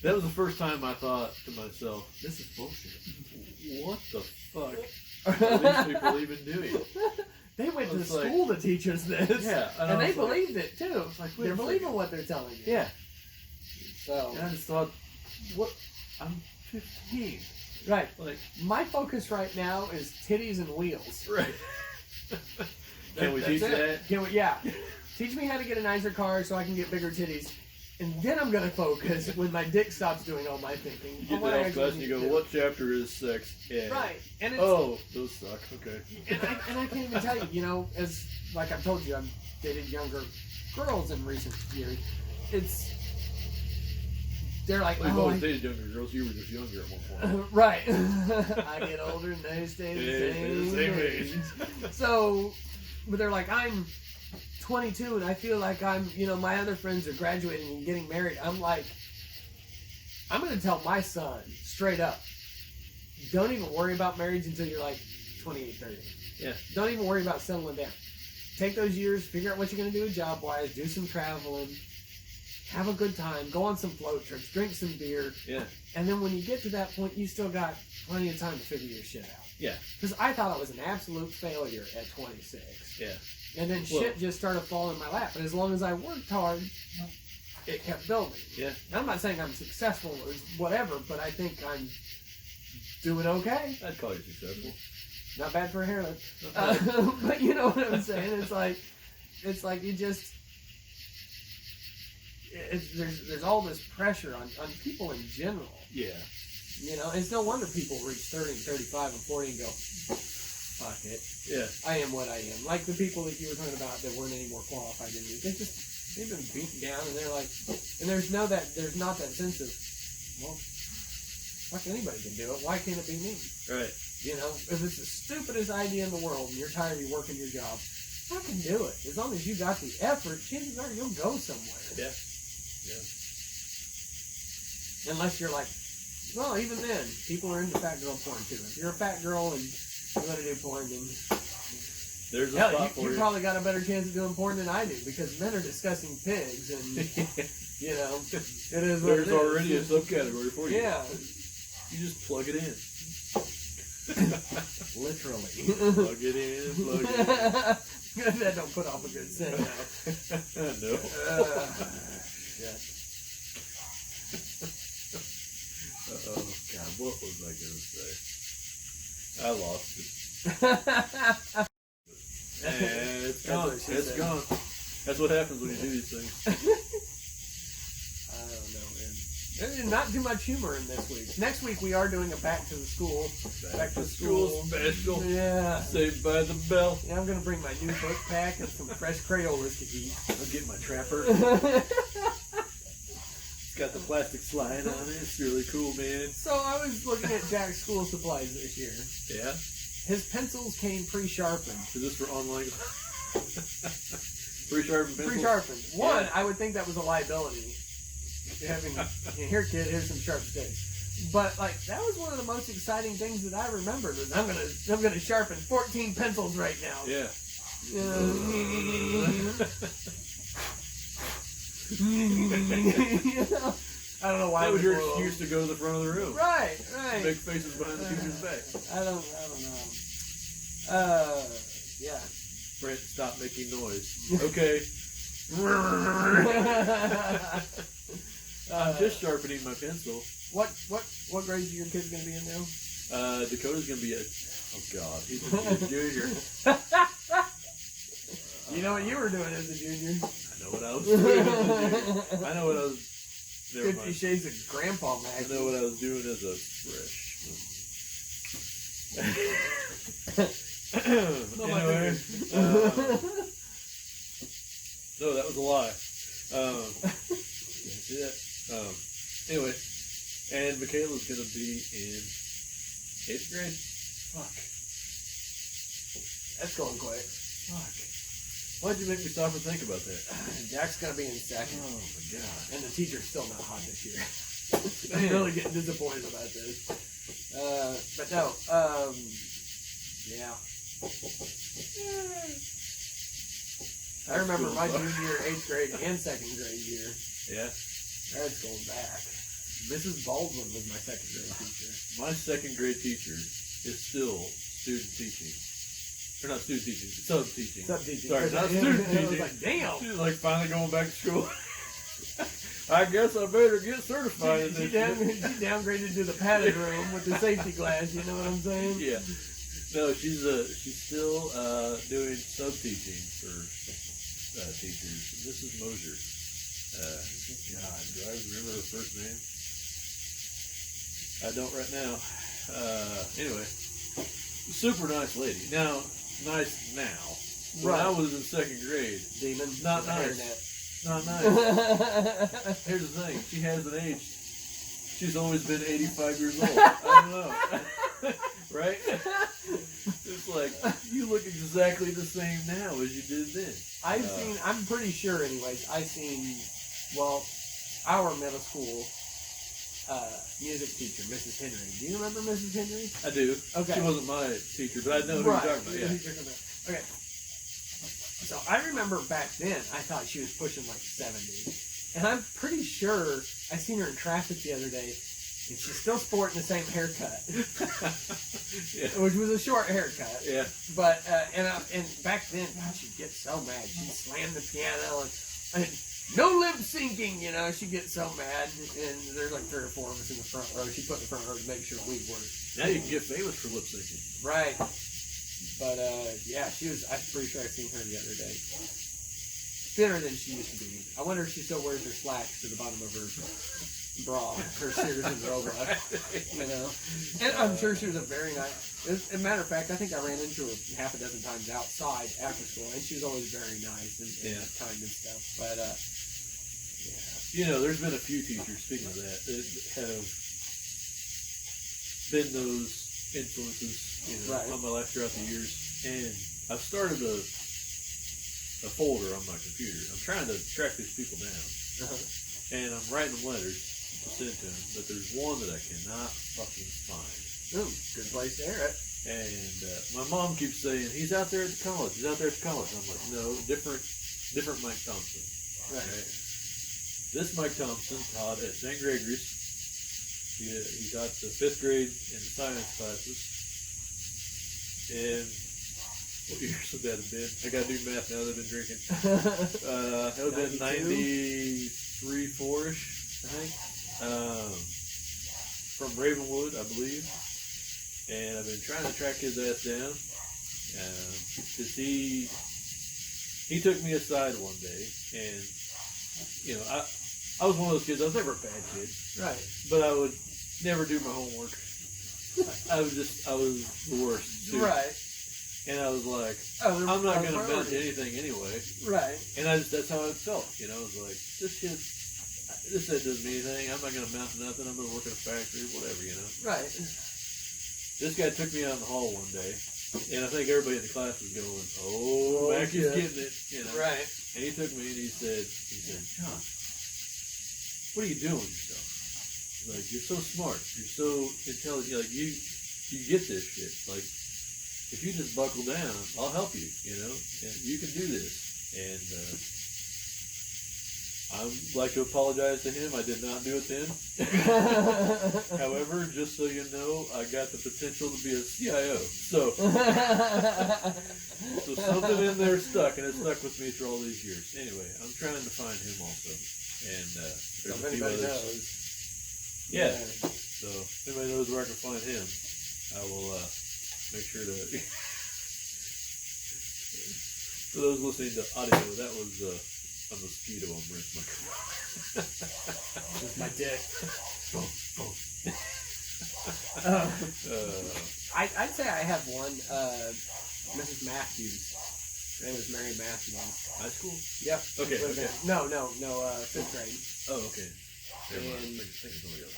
Speaker 3: that was the first time I thought to myself,
Speaker 2: This is bullshit.
Speaker 3: what the fuck are these people even doing?
Speaker 2: They went to
Speaker 3: It's like-
Speaker 2: school to teach us this.
Speaker 3: Yeah,
Speaker 2: And
Speaker 3: I
Speaker 2: they
Speaker 3: was like-
Speaker 2: believed it too.
Speaker 3: like, wait
Speaker 2: They're
Speaker 3: a
Speaker 2: believing
Speaker 3: second.
Speaker 2: what they're telling you.
Speaker 3: Yeah.
Speaker 2: So,
Speaker 3: And I just thought, what? I'm 15.
Speaker 2: right.
Speaker 3: Like,
Speaker 2: My focus right now is titties and wheels.
Speaker 3: right. Can we teach
Speaker 2: That's it.
Speaker 3: that?
Speaker 2: Can we, yeah. Teach me how to get a nicer car so I can get bigger titties. And then I'm going to focus when my dick stops doing all my thinking.
Speaker 3: You get
Speaker 2: on what
Speaker 3: to
Speaker 2: I
Speaker 3: that
Speaker 2: actually
Speaker 3: class and
Speaker 2: need
Speaker 3: you
Speaker 2: to
Speaker 3: go,
Speaker 2: do.
Speaker 3: what chapter is sex? Yeah.
Speaker 2: Right. And it's,
Speaker 3: Oh, those suck. Okay.
Speaker 2: and I can't even tell you, as like I've told you, I've dated younger girls in recent years. They're like,
Speaker 3: Well, you've
Speaker 2: oh,
Speaker 3: always dated younger girls. You were just younger at one point.
Speaker 2: right. I get older and they stay the same age. So, but they're like, I'm 22 and I feel like I'm, my other friends are graduating and getting married. I'm like, I'm going to tell my son straight up, don't even worry about marriage until you're like 28, 30.
Speaker 3: Yeah.
Speaker 2: Don't even worry about settling down. Take those years, figure out what you're going to do job-wise, do some traveling, have a good time, go on some float trips, drink some beer.
Speaker 3: Yeah.
Speaker 2: And then when you get to that point, you still got plenty of time to figure your shit out.
Speaker 3: Yeah.
Speaker 2: Because I thought I was an absolute failure at 26.
Speaker 3: Yeah.
Speaker 2: And then shit just started falling in my lap. But as long as I worked hard, it kept building.
Speaker 3: Yeah.
Speaker 2: And I'm not saying I'm successful or whatever, but I think I'm doing okay.
Speaker 3: I'd call you successful.
Speaker 2: Not bad for a hairless. But you know what I'm saying? It's like you just... There's all this pressure on people in general.
Speaker 3: Yeah.
Speaker 2: It's no wonder people reach 30 and 35 and 40 and go, fuck it.
Speaker 3: Yeah.
Speaker 2: I am what I am. Like the people that you were talking about that weren't any more qualified than you. They've been beaten down and they're like, and there's not that sense of, well, fuck, anybody can do it. Why can't it be me?
Speaker 3: Right.
Speaker 2: If it's the stupidest idea in the world and you're tired of working your job, I can do it. As long as you got the effort, chances are you'll go somewhere.
Speaker 3: Yeah. Yeah.
Speaker 2: Unless you're like, well, even then, people are into fat girl porn too. If you're a fat girl and you want to do porn, then
Speaker 3: There's a
Speaker 2: hell,
Speaker 3: spot for
Speaker 2: you
Speaker 3: you.
Speaker 2: probably got a better chance of doing porn than I do because men are discussing pigs and you know it is what
Speaker 3: There's
Speaker 2: it is.
Speaker 3: already a subcategory for you.
Speaker 2: Yeah,
Speaker 3: You just plug it in.
Speaker 2: literally.
Speaker 3: Plug it in, plug it in.
Speaker 2: That don't put off a good scent now.
Speaker 3: No.
Speaker 2: Yeah.
Speaker 3: Oh, God, what was I going to say? I lost it. And it's gone.
Speaker 2: That's what she
Speaker 3: It's
Speaker 2: said.
Speaker 3: gone. That's what happens when you do these things.
Speaker 2: I don't know, man. There's not too much humor in this week. Next week we are doing a back to the school.
Speaker 3: Back to school special.
Speaker 2: Yeah.
Speaker 3: Saved by the bell.
Speaker 2: Yeah, I'm gonna bring my new book pack and some fresh Crayolas to eat.
Speaker 3: I'll get my trapper. It's got the plastic slide on it. It's really cool, man.
Speaker 2: So I was looking at Jack's school supplies this year.
Speaker 3: Yeah?
Speaker 2: His pencils came pre-sharpened.
Speaker 3: Is this for online? Pre-sharpened pencils?
Speaker 2: Pre-sharpened. One,
Speaker 3: Yeah.
Speaker 2: I would think that was a liability. You're having, here, kid, here's some sharp sticks. But like that was one of the most exciting things that I remembered. Was I'm gonna sharpen 14 pencils right now.
Speaker 3: Yeah.
Speaker 2: I don't know why.
Speaker 3: That was
Speaker 2: we
Speaker 3: your
Speaker 2: blew
Speaker 3: excuse to go to the front of the room.
Speaker 2: Right, right.
Speaker 3: Big faces behind the teacher's back.
Speaker 2: I don't know. Yeah.
Speaker 3: Brent, stop making noise. Okay. I'm just sharpening my pencil.
Speaker 2: What grade is your kid gonna be in now?
Speaker 3: Dakota's gonna be oh God, he's gonna be a junior.
Speaker 2: You know what you were doing as a junior?
Speaker 3: I know what I was doing as a junior. I know what I was. Never
Speaker 2: 50
Speaker 3: mind.
Speaker 2: Shades of Grandpa
Speaker 3: I
Speaker 2: Mag.
Speaker 3: know what I was doing as a freshman. Anyway, no, that was a lie. Yeah. Anyway, and Michaela's gonna be in 8th grade. Fuck.
Speaker 2: That's going quick.
Speaker 3: Fuck. Why'd you make me stop and think about that?
Speaker 2: Jack's gonna be in second.
Speaker 3: Oh my God.
Speaker 2: And the teacher's still not hot this year. I'm really getting disappointed about this. But no, yeah. I remember my junior, 8th grade, and 2nd grade year.
Speaker 3: Yeah.
Speaker 2: That's going back. Mrs. Baldwin was my 2nd grade teacher.
Speaker 3: My 2nd grade teacher is still student teaching. Or not student teaching, sub-teaching.
Speaker 2: Sub-teaching.
Speaker 3: Sorry, not student
Speaker 2: I
Speaker 3: teaching.
Speaker 2: was like, damn.
Speaker 3: She's like finally going back to school. I guess I better get certified in
Speaker 2: She
Speaker 3: this.
Speaker 2: downgraded to the padded room with the safety glass. You know what I'm saying?
Speaker 3: Yeah. No, she's still doing sub-teaching for teachers. Mrs. Mosier. God, do I remember her first name? I don't right now. Anyway, super nice lady. Now, nice now. When I was in 2nd grade,
Speaker 2: Demon.
Speaker 3: Not
Speaker 2: with a
Speaker 3: nice.
Speaker 2: hairnet.
Speaker 3: not nice. Here's the thing: she hasn't aged. She's always been 85 years old. I don't know, right? It's like you look exactly the same now as you did then.
Speaker 2: I'm pretty sure, anyways. I've seen, well, our middle school music teacher, Mrs. Henry. Do you remember Mrs. Henry?
Speaker 3: I do.
Speaker 2: Okay.
Speaker 3: She wasn't my teacher, but I know who you're talking about. Yeah.
Speaker 2: Okay. So I remember back then, I thought she was pushing like 70. And I'm pretty sure I seen her in traffic the other day, and she's still sporting the same haircut,
Speaker 3: Yeah.
Speaker 2: which was a short haircut.
Speaker 3: Yeah.
Speaker 2: But and back then, God, she'd get so mad. She'd slam the piano and no lip syncing. You know, she'd get so mad. And there's like 3 or 4 of us in the front row. She put in the front row to make sure we were
Speaker 3: Now you can get famous for lip syncing.
Speaker 2: right. But yeah, she was. I'm pretty sure I seen her the other day. Thinner than she used to be. I wonder if she still wears her slacks to the bottom of her bra, her Sears and Roebuck, you know. And I'm sure she was a very nice. As a matter of fact, I think I ran into her half a dozen times outside after school, and she was always very nice and kind and stuff. But yeah,
Speaker 3: You know, there's been a few teachers, speaking of that have been those influences, you know,
Speaker 2: Right.
Speaker 3: on my life throughout the years. And I've started a folder on my computer. I'm trying to track these people down.
Speaker 2: uh-huh.
Speaker 3: And I'm writing them letters. to send to him, but there's one that I cannot fucking find.
Speaker 2: Ooh, good place to hear it.
Speaker 3: And my mom keeps saying, he's out there at the college. He's out there at the college. I'm like, no, different Mike Thompson.
Speaker 2: Right.
Speaker 3: This Mike Thompson taught at St. Gregory's. He taught the 5th grade in the science classes. And what years would that have been? I got to do math now that I've been drinking. That would have been 93, 4-ish, I think. From Ravenwood, I believe. And I've been trying to track his ass down. Because he took me aside one day, and you know, I was one of those kids. I was never a bad kid,
Speaker 2: Right.
Speaker 3: but I would never do my homework. I was the worst. Too.
Speaker 2: Right.
Speaker 3: And I was like,
Speaker 2: Oh,
Speaker 3: I'm not going to amount to anything anyway.
Speaker 2: Right.
Speaker 3: And that's how I felt. You know, I was like, this doesn't mean anything. I'm not going to amount to nothing. I'm going to work in a factory, whatever. You know.
Speaker 2: Right.
Speaker 3: This guy took me out in the hall one day, and I think everybody in the class was going, "Oh, Mac is getting it," you know.
Speaker 2: Right.
Speaker 3: And he took me and he said, "John, what are you doing with yourself? Like, you're so smart, you're so intelligent. Like, you get this shit. Like, if you just buckle down, I'll help you. You know, and you can do this." And I'd like to apologize to him. I did not do it then. However, just so you know, I got the potential to be a CIO. So something in there stuck, and it stuck with me through all these years. Anyway, I'm trying to find him also. And
Speaker 2: So
Speaker 3: there's
Speaker 2: if
Speaker 3: a few
Speaker 2: anybody
Speaker 3: others.
Speaker 2: knows.
Speaker 3: Yeah. So if anybody knows where I can find him, I will make sure to... For those listening to audio, that was... a mosquito on Brent's microphone.
Speaker 2: This is my dick.
Speaker 3: Boom, boom.
Speaker 2: I'd say I have one, Mrs. Matthews. Her name was Mary Matthews.
Speaker 3: High school?
Speaker 2: Yep.
Speaker 3: Okay,
Speaker 2: Would've
Speaker 3: okay.
Speaker 2: been- No, 5th grade.
Speaker 3: Oh, okay. Never mind.
Speaker 2: And-
Speaker 3: Think of somebody else.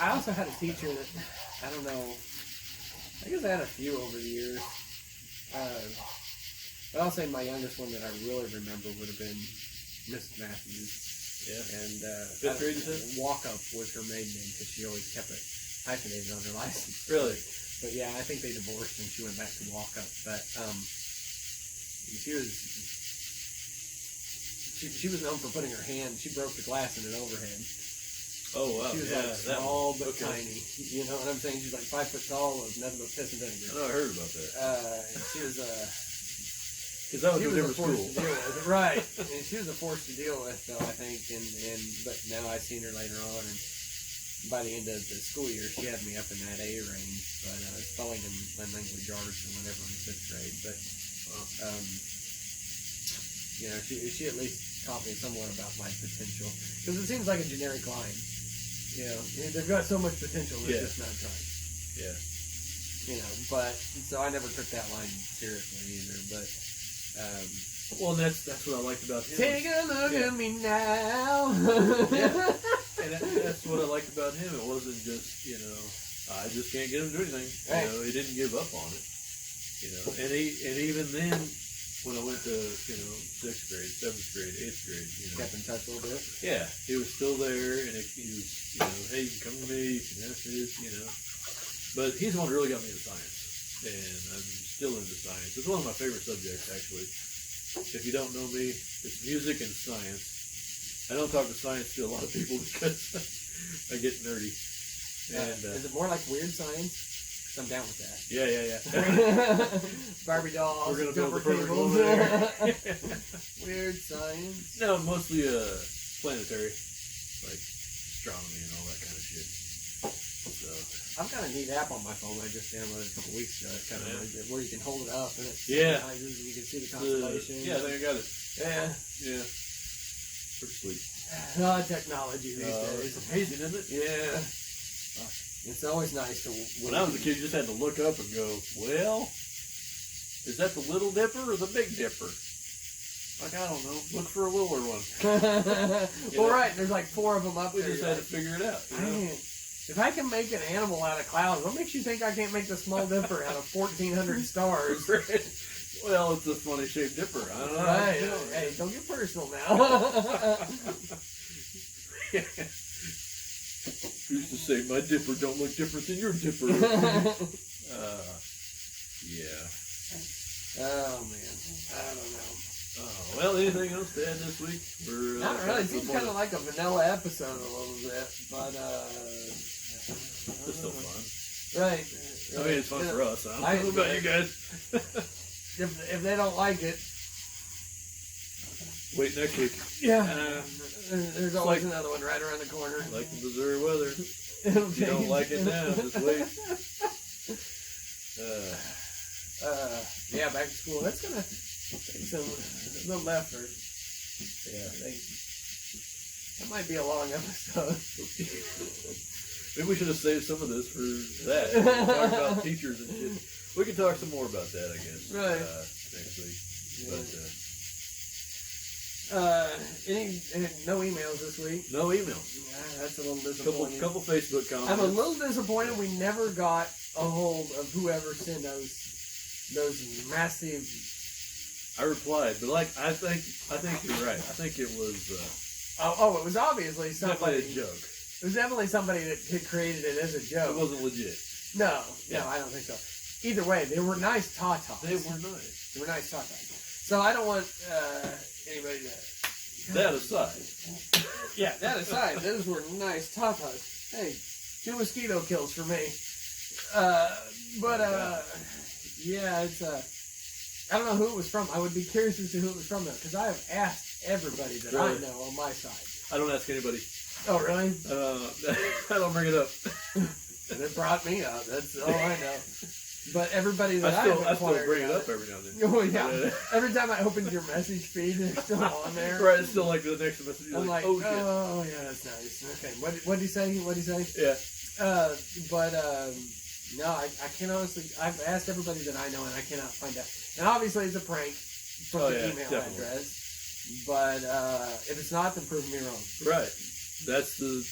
Speaker 2: I also had a teacher that, I don't know, I guess I had a few over the years. But I'll say my youngest one that I really remember would have been Mrs. Matthews.
Speaker 3: Yeah.
Speaker 2: And
Speaker 3: 5th grade, you said?
Speaker 2: Walk Up was her maiden name because she always kept it hyphenated on her license.
Speaker 3: Really?
Speaker 2: But yeah, I think they divorced and she went back to Walk Up. But she was known for putting her hand. She broke the glass in an overhead.
Speaker 3: Oh, wow.
Speaker 2: She was
Speaker 3: yeah,
Speaker 2: like small but tiny. You know what I'm saying? She's like 5 foot tall with nothing but piss and vinegar.
Speaker 3: I heard about that.
Speaker 2: And she was
Speaker 3: Because that was
Speaker 2: she
Speaker 3: a
Speaker 2: was a
Speaker 3: different
Speaker 2: force
Speaker 3: school.
Speaker 2: to deal with, right? And she was a force to deal with, though, I think. And but now I've seen her later on, and by the end of the school year, she had me up in that A range, but spelling and language arts and whatever in 5th grade. But you know, she at least taught me somewhat about my potential, because it seems like a generic line. You know, they've got so much potential, they're just not trying.
Speaker 3: Yeah.
Speaker 2: You know, but so I never took that line seriously either. But
Speaker 3: Well, and that's what I liked about him.
Speaker 2: take a look at me now.
Speaker 3: Yeah. And that's what I liked about him. It wasn't just, you know, I just can't get him to do anything.
Speaker 2: Right.
Speaker 3: You know, he didn't give up on it. You know, and even then, when I went to, you know, 6th grade, 7th grade, 8th grade, you know,
Speaker 2: Kept in touch a little bit.
Speaker 3: yeah, he was still there, and he was, you know, hey, you can come to me, you can ask this, you know. But he's the one who really got me into science, and I'm still into science. It's one of my favorite subjects, actually. If you don't know me, it's music and science. I don't talk to science to a lot of people because I get nerdy. And
Speaker 2: Is it more like weird science? 'Cause I'm down with that.
Speaker 3: yeah.
Speaker 2: Barbie dolls.
Speaker 3: We're gonna build the
Speaker 2: jumper
Speaker 3: perfect
Speaker 2: cables.
Speaker 3: one there.
Speaker 2: Weird science.
Speaker 3: No, mostly planetary, like astronomy and all that kind of shit. So
Speaker 2: I've got a neat app on my phone I just downloaded a couple weeks ago. It's kind of like where you can hold it up and it's
Speaker 3: Yeah.
Speaker 2: and you can see the constellations.
Speaker 3: yeah, I think I got it.
Speaker 2: Yeah.
Speaker 3: Yeah, pretty sweet.
Speaker 2: Technology these days.
Speaker 3: It's amazing, isn't it?
Speaker 2: Yeah. It's always nice to.
Speaker 3: When I was a kid, you just had to look up and go, well, is that the Little Dipper or the Big Dipper? Like, I don't know. Look for a littler one.
Speaker 2: Well, right. There's like 4 of them up
Speaker 3: We
Speaker 2: there.
Speaker 3: just
Speaker 2: You're
Speaker 3: had to
Speaker 2: like,
Speaker 3: figure it out. You know?
Speaker 2: man, if I can make an animal out of clouds, what makes you think I can't make the small dipper out of 1,400 stars?
Speaker 3: Well, it's a funny shaped dipper. I don't know.
Speaker 2: Right. Hey, don't get personal now.
Speaker 3: used to say, my dipper don't look different than your dipper. Yeah.
Speaker 2: Oh man, I don't know.
Speaker 3: Oh, well, anything else to add this week? We're,
Speaker 2: Not really. It seems kind of like a vanilla episode a little bit, but
Speaker 3: it's still fun.
Speaker 2: right.
Speaker 3: I mean, it's fun for us. I
Speaker 2: I
Speaker 3: don't know about you guys.
Speaker 2: If they don't like it,
Speaker 3: Wait next week.
Speaker 2: yeah,
Speaker 3: Uh,
Speaker 2: there's always another one right around the corner.
Speaker 3: like the Missouri weather.
Speaker 2: It'll
Speaker 3: If you don't
Speaker 2: change.
Speaker 3: like it now, just wait.
Speaker 2: Yeah, back to school. That's gonna take a little effort. Yeah, that might be a long episode.
Speaker 3: Maybe we should have saved some of this for that. We can talk about teachers and shit. We can talk some more about that, I guess.
Speaker 2: Right.
Speaker 3: Next week.
Speaker 2: Yeah.
Speaker 3: But,
Speaker 2: No emails this week.
Speaker 3: no emails.
Speaker 2: Yeah, that's a little disappointing.
Speaker 3: Couple Facebook comments.
Speaker 2: I'm a little disappointed we never got a hold of whoever sent those massive.
Speaker 3: I replied, but I think you're right. I think it was
Speaker 2: It was obviously somebody.
Speaker 3: definitely a joke.
Speaker 2: It was definitely somebody that had created it as a joke.
Speaker 3: It wasn't legit.
Speaker 2: No,
Speaker 3: Yeah.
Speaker 2: I don't think so. Either way, they were nice tatas.
Speaker 3: They were nice.
Speaker 2: They were nice tatas. So I don't want anybody to.
Speaker 3: That aside,
Speaker 2: Yeah, that aside, those were nice tatas. Hey, 2 mosquito kills for me. Yeah, it's I don't know who it was from. I would be curious as to who it was from though, because I have asked everybody that I
Speaker 3: Really?
Speaker 2: know on my side.
Speaker 3: I don't ask anybody.
Speaker 2: Oh, really?
Speaker 3: I don't bring it up.
Speaker 2: And it brought me up. That's all I know. But everybody that
Speaker 3: I still
Speaker 2: inquired
Speaker 3: bring it
Speaker 2: about
Speaker 3: up every now and then.
Speaker 2: Oh yeah.
Speaker 3: But,
Speaker 2: Every time I open your message feed, it's still on there.
Speaker 3: right, it's still like the next message. You're
Speaker 2: I'm like,
Speaker 3: oh shit.
Speaker 2: oh yeah, that's nice. Okay, what did he say? What did he say?
Speaker 3: Yeah.
Speaker 2: No, I can't honestly. I've asked everybody that I know, and I cannot find out. And obviously, it's a prank from
Speaker 3: Oh,
Speaker 2: the
Speaker 3: yeah,
Speaker 2: email
Speaker 3: definitely.
Speaker 2: address. But if it's not, then prove me wrong.
Speaker 3: Right. That's your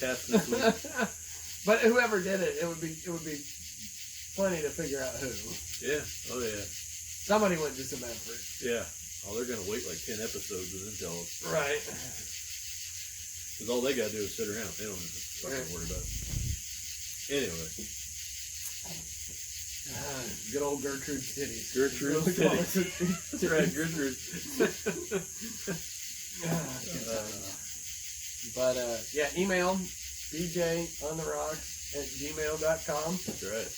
Speaker 3: task this week.
Speaker 2: But whoever did it, it would be plenty to figure out who.
Speaker 3: Yeah. Oh yeah.
Speaker 2: Somebody went to some effort.
Speaker 3: Yeah. Oh, they're gonna wait like 10 episodes and then tell us.
Speaker 2: Right.
Speaker 3: Because all they gotta do is sit around. They don't have to fucking worry about it. Anyway.
Speaker 2: Good old Gertrude's titties.
Speaker 3: Gertrude's
Speaker 2: Really call
Speaker 3: titties.
Speaker 2: it
Speaker 3: That's right, Gertrude.
Speaker 2: But yeah, email bjontherocks@gmail.com,
Speaker 3: That's right.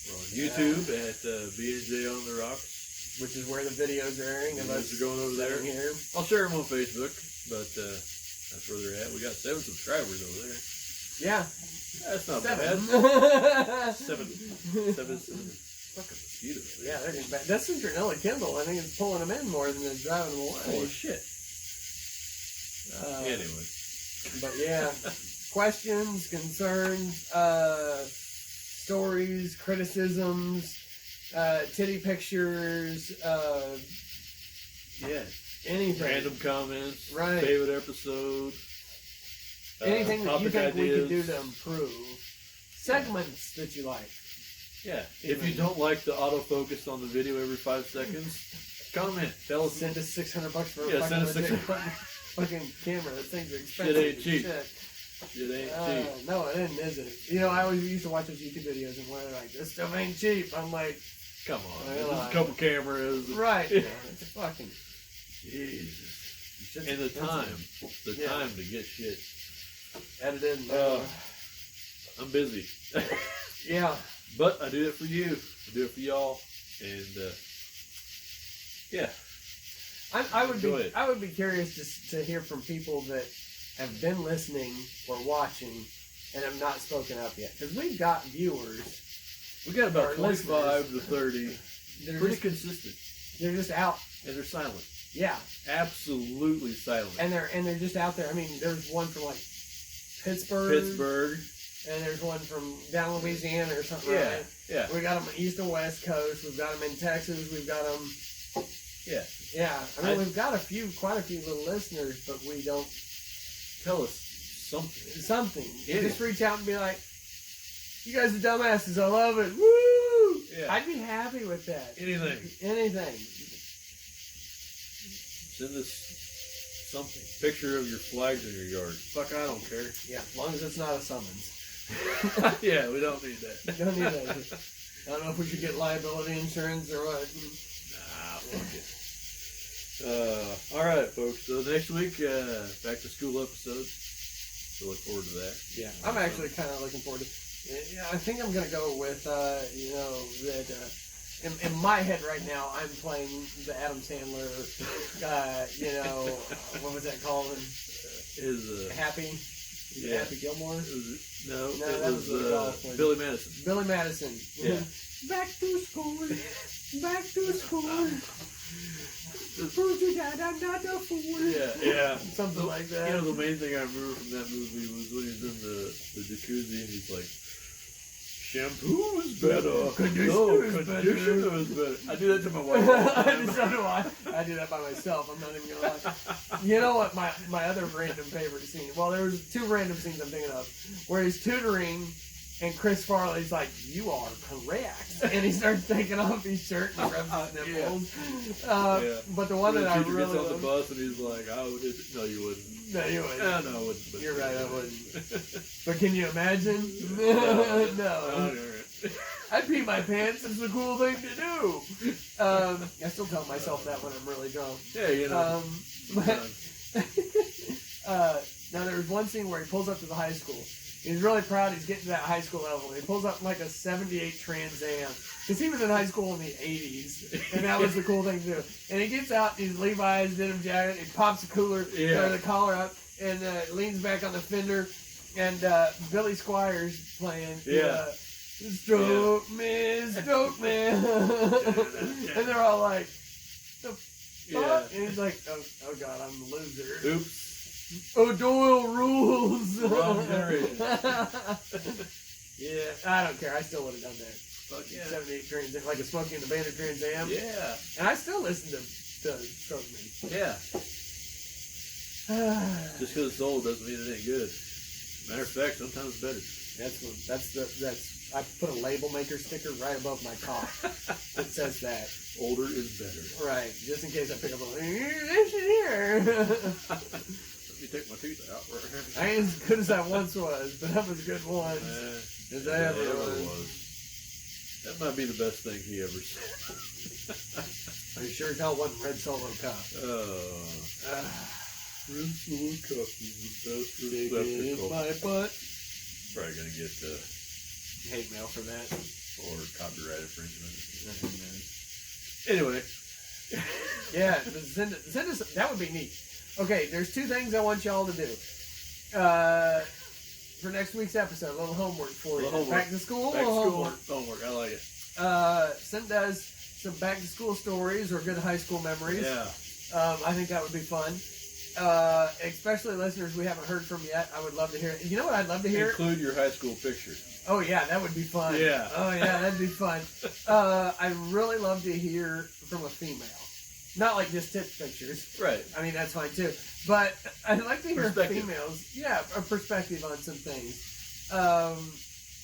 Speaker 3: We're on YouTube at B&J On The Rocks.
Speaker 2: which is where the videos are airing of us
Speaker 3: Videos are going over there.
Speaker 2: sitting here.
Speaker 3: I'll share them on Facebook, but that's where they're at. We got 7 subscribers over there.
Speaker 2: Yeah,
Speaker 3: That's not
Speaker 2: 7.
Speaker 3: bad. 7. Fucking mosquitoes.
Speaker 2: Yeah, they're getting bad. That's Centronella Kindle. I think it's pulling them in more than it's driving them away.
Speaker 3: Holy shit. Anyway.
Speaker 2: But yeah, questions, concerns, stories, criticisms, titty pictures,
Speaker 3: Yeah.
Speaker 2: anything.
Speaker 3: Random comments.
Speaker 2: Right.
Speaker 3: Favorite episode.
Speaker 2: Anything that you
Speaker 3: topic
Speaker 2: think we could do
Speaker 3: ideas.
Speaker 2: to improve. Segments that you like.
Speaker 3: Yeah. If you don't like the autofocus on the video every 5 seconds, comment. Tell us.
Speaker 2: Send us $600 for a
Speaker 3: Yeah,
Speaker 2: fucking,
Speaker 3: send us
Speaker 2: legit
Speaker 3: 600.
Speaker 2: fucking camera. Those things are expensive.
Speaker 3: Shit ain't
Speaker 2: as
Speaker 3: cheap.
Speaker 2: shit.
Speaker 3: Shit ain't cheap.
Speaker 2: No, it isn't, is it? You know, I always used to watch those YouTube videos and they're like, this stuff ain't cheap. I'm like,
Speaker 3: Come on.
Speaker 2: Well,
Speaker 3: There's a couple cameras.
Speaker 2: right. You know, it's fucking.
Speaker 3: Jesus.
Speaker 2: Shit's
Speaker 3: And the
Speaker 2: expensive.
Speaker 3: time. time to get shit.
Speaker 2: Edited.
Speaker 3: I'm busy.
Speaker 2: Yeah.
Speaker 3: But I do it for you. I do it for y'all. And, yeah.
Speaker 2: I
Speaker 3: Enjoy
Speaker 2: would be curious to hear from people that have been listening or watching and have not spoken up yet. Because we've got viewers.
Speaker 3: We got about
Speaker 2: Our
Speaker 3: 25 to 30.
Speaker 2: They're
Speaker 3: Pretty
Speaker 2: just,
Speaker 3: consistent.
Speaker 2: they're just out.
Speaker 3: And they're silent.
Speaker 2: Yeah.
Speaker 3: Absolutely silent.
Speaker 2: And they're just out there. I mean, there's one from like Pittsburgh. And there's one from down Louisiana or something.
Speaker 3: Yeah.
Speaker 2: Right?
Speaker 3: Yeah.
Speaker 2: We got them east and west coast. We've got them in Texas. We've got them.
Speaker 3: Yeah.
Speaker 2: Yeah. I mean, we've got quite a few little listeners, but we don't.
Speaker 3: Tell us something.
Speaker 2: Something.
Speaker 3: Yeah.
Speaker 2: Just reach out and be like, you guys are dumbasses. I love it. Woo!
Speaker 3: Yeah.
Speaker 2: I'd be happy with that.
Speaker 3: Anything.
Speaker 2: Anything.
Speaker 3: Send us something. Picture of your flags in your yard. Fuck, I don't care.
Speaker 2: Yeah, as long as it's not a summons.
Speaker 3: Yeah, we don't need that.
Speaker 2: Don't need that. I don't know if we should get liability insurance or what.
Speaker 3: Nah, fuck it. All right, folks. So next week, back to school episodes. So look forward to that.
Speaker 2: Yeah, I'm actually kind of looking forward to. Yeah, I think I'm gonna go with that. In my head right now, I'm playing the Adam Sandler. What was that called? Happy.
Speaker 3: Yeah.
Speaker 2: Happy Gilmore.
Speaker 3: No,
Speaker 2: that
Speaker 3: it
Speaker 2: was the golf
Speaker 3: was
Speaker 2: one.
Speaker 3: Billy Madison.
Speaker 2: Billy Madison.
Speaker 3: Yeah.
Speaker 2: Back to school. Back to school. Prove to Dad I'm not a fool.
Speaker 3: Yeah.
Speaker 2: Something like that.
Speaker 3: You know, the main thing I remember from that movie was when he's in the jacuzzi and he's like, shampoo is better. Conditioner is better. I do that to my wife all the time.
Speaker 2: So do I. I do that by myself. I'm not even gonna lie. You know what? My other random favorite scene. Well, there was two random scenes I'm thinking of where he's tutoring, and Chris Farley's like, "You are correct," and he starts taking off his shirt and rubs his nipples. But the one that I really
Speaker 3: gets on the
Speaker 2: love,
Speaker 3: bus and he's like, "I would." No, you wouldn't.
Speaker 2: no, you wouldn't.
Speaker 3: No, I wouldn't. But
Speaker 2: You're right. I wouldn't. But can you imagine? No. I'd pee my pants. It's a cool thing to do. I still tell myself that when I'm really drunk.
Speaker 3: Yeah, you know.
Speaker 2: Now there was one scene where he pulls up to the high school. He's really proud he's getting to that high school level. He pulls up like a 78 Trans Am. Because he was in high school in the 80s. And that was the cool thing to do. And he gets out in his Levi's denim jacket. He pops the the collar up, and leans back on the fender. And Billy Squires playing. Stroke me, stroke me. And they're all like, the fuck? And he's like, oh God, I'm a loser.
Speaker 3: Oops.
Speaker 2: O'Doyle rules.
Speaker 3: Wrong generation.
Speaker 2: Yeah, I don't care. I still would have done that.
Speaker 3: Fuck yeah.
Speaker 2: 78 Trans Am, like a Smokey and the Bandit Trans Am.
Speaker 3: Yeah.
Speaker 2: And I still listen to Stroke Me.
Speaker 3: Yeah. Just because it's old doesn't mean it ain't good. Matter of fact, sometimes it's better.
Speaker 2: I put a label maker sticker right above my cough. It says that.
Speaker 3: Older is better.
Speaker 2: Right, just in case I pick up a listen here.
Speaker 3: Let me take my teeth out.
Speaker 2: I ain't as good as I once was, but that was a good one. As I ever was.
Speaker 3: That might be the best thing he ever said.
Speaker 2: I sure as hell wasn't Red Solo Cup.
Speaker 3: Red Solo Cup is the best receptacle.
Speaker 2: My butt.
Speaker 3: Probably gonna get
Speaker 2: hate mail for that.
Speaker 3: Or copyright infringement. Anyway.
Speaker 2: Yeah, send us. That would be neat. Okay, there's two things I want y'all to do. For next week's episode, a little homework for you. Back to school,
Speaker 3: homework. I like it.
Speaker 2: Send us some back to school stories or good high school memories.
Speaker 3: Yeah.
Speaker 2: I think that would be fun. Especially listeners we haven't heard from yet. I would love to hear it. You know what I'd love to hear?
Speaker 3: Include your high school picture.
Speaker 2: Oh yeah, that would be fun.
Speaker 3: Yeah.
Speaker 2: Oh yeah, that'd be fun. I'd really love to hear from a female. Not like just tit pictures.
Speaker 3: Right.
Speaker 2: I mean, that's fine too. But I'd like to hear females. Yeah, a perspective on some things.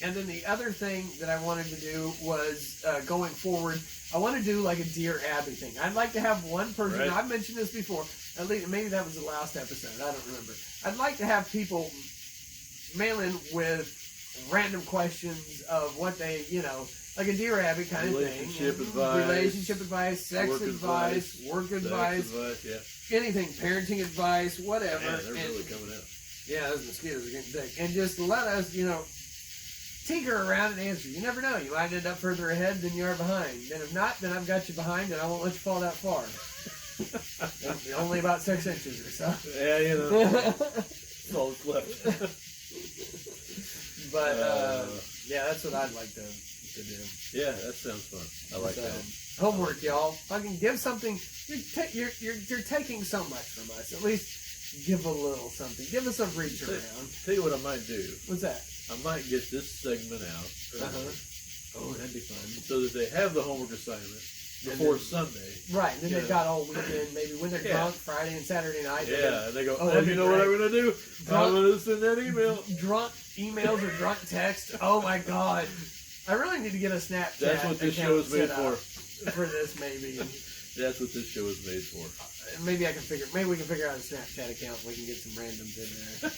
Speaker 2: And then the other thing that I wanted to do was, going forward, I want to do like a Dear Abby thing. I'd like to have one person,
Speaker 3: right.
Speaker 2: I've mentioned this before, at least maybe that was the last episode, I don't remember. I'd like to have people mail in with random questions of what they, like a Dear Abby kind of thing. Relationship advice, sex advice, work advice,
Speaker 3: yeah.
Speaker 2: Anything, parenting advice, whatever.
Speaker 3: Yeah, they're really coming out.
Speaker 2: Yeah, those mosquitoes are getting big. And just let us, tinker around and answer. You never know. You might end up further ahead than you are behind. And if not, then I've got you behind and I won't let you fall that far. Only about 6 inches or so.
Speaker 3: Yeah, that's all that's left.
Speaker 2: But, yeah, that's what I'd like to do.
Speaker 3: Yeah, that sounds fun. I like that.
Speaker 2: Homework, y'all. Fucking give something. You're taking so much from us. At least give a little something. Give us a reach around.
Speaker 3: Tell you what I might do.
Speaker 2: What's that?
Speaker 3: I might get this segment out.
Speaker 2: Oh, that'd be fun.
Speaker 3: So that they have the homework assignment before Sunday.
Speaker 2: Right, and then they've got all weekend, maybe when they're drunk, Friday and Saturday night.
Speaker 3: Yeah, and they go, you know what I'm going to do? I'm going to send that email.
Speaker 2: Drunk emails or drunk text. Oh, my God. I really need to get a Snapchat.
Speaker 3: That's what this show is made for.
Speaker 2: For this, maybe.
Speaker 3: That's what this show is made for.
Speaker 2: Maybe we can figure out a Snapchat account and we can get some randoms in there.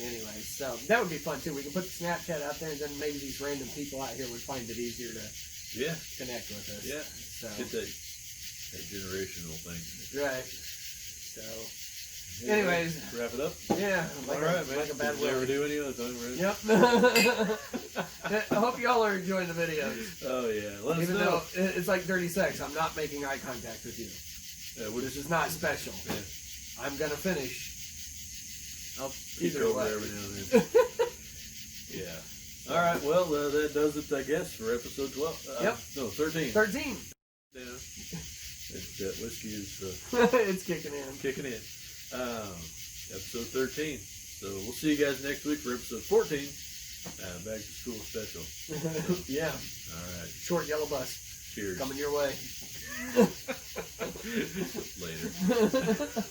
Speaker 2: Anyway, so that would be fun too. We can put the Snapchat out there and then maybe these random people out here would find it easier to connect with us.
Speaker 3: Yeah.
Speaker 2: So
Speaker 3: Get that generational thing.
Speaker 2: right. So anyways,
Speaker 3: wrap it up.
Speaker 2: Yeah.
Speaker 3: All right, man.
Speaker 2: Like a bad
Speaker 3: Never
Speaker 2: word.
Speaker 3: do any other time, right?
Speaker 2: Yep. I hope y'all are enjoying the videos.
Speaker 3: Oh yeah. Let us
Speaker 2: Even
Speaker 3: know.
Speaker 2: though it's like dirty sex, I'm not making eye contact with you. This is not special.
Speaker 3: Yeah.
Speaker 2: I'm gonna finish.
Speaker 3: I'll
Speaker 2: Either
Speaker 3: peek over
Speaker 2: way.
Speaker 3: every now and then. Yeah. All right. Well, that does it, I guess, for episode 12.
Speaker 2: Yep.
Speaker 3: No, 13.
Speaker 2: 13.
Speaker 3: Yeah. That whiskey is
Speaker 2: It's kicking in.
Speaker 3: kicking in. Episode 13. So we'll see you guys next week for episode 14. Back to school special.
Speaker 2: Yeah.
Speaker 3: All right.
Speaker 2: Short yellow bus
Speaker 3: Cheers.
Speaker 2: coming your way.
Speaker 3: Later.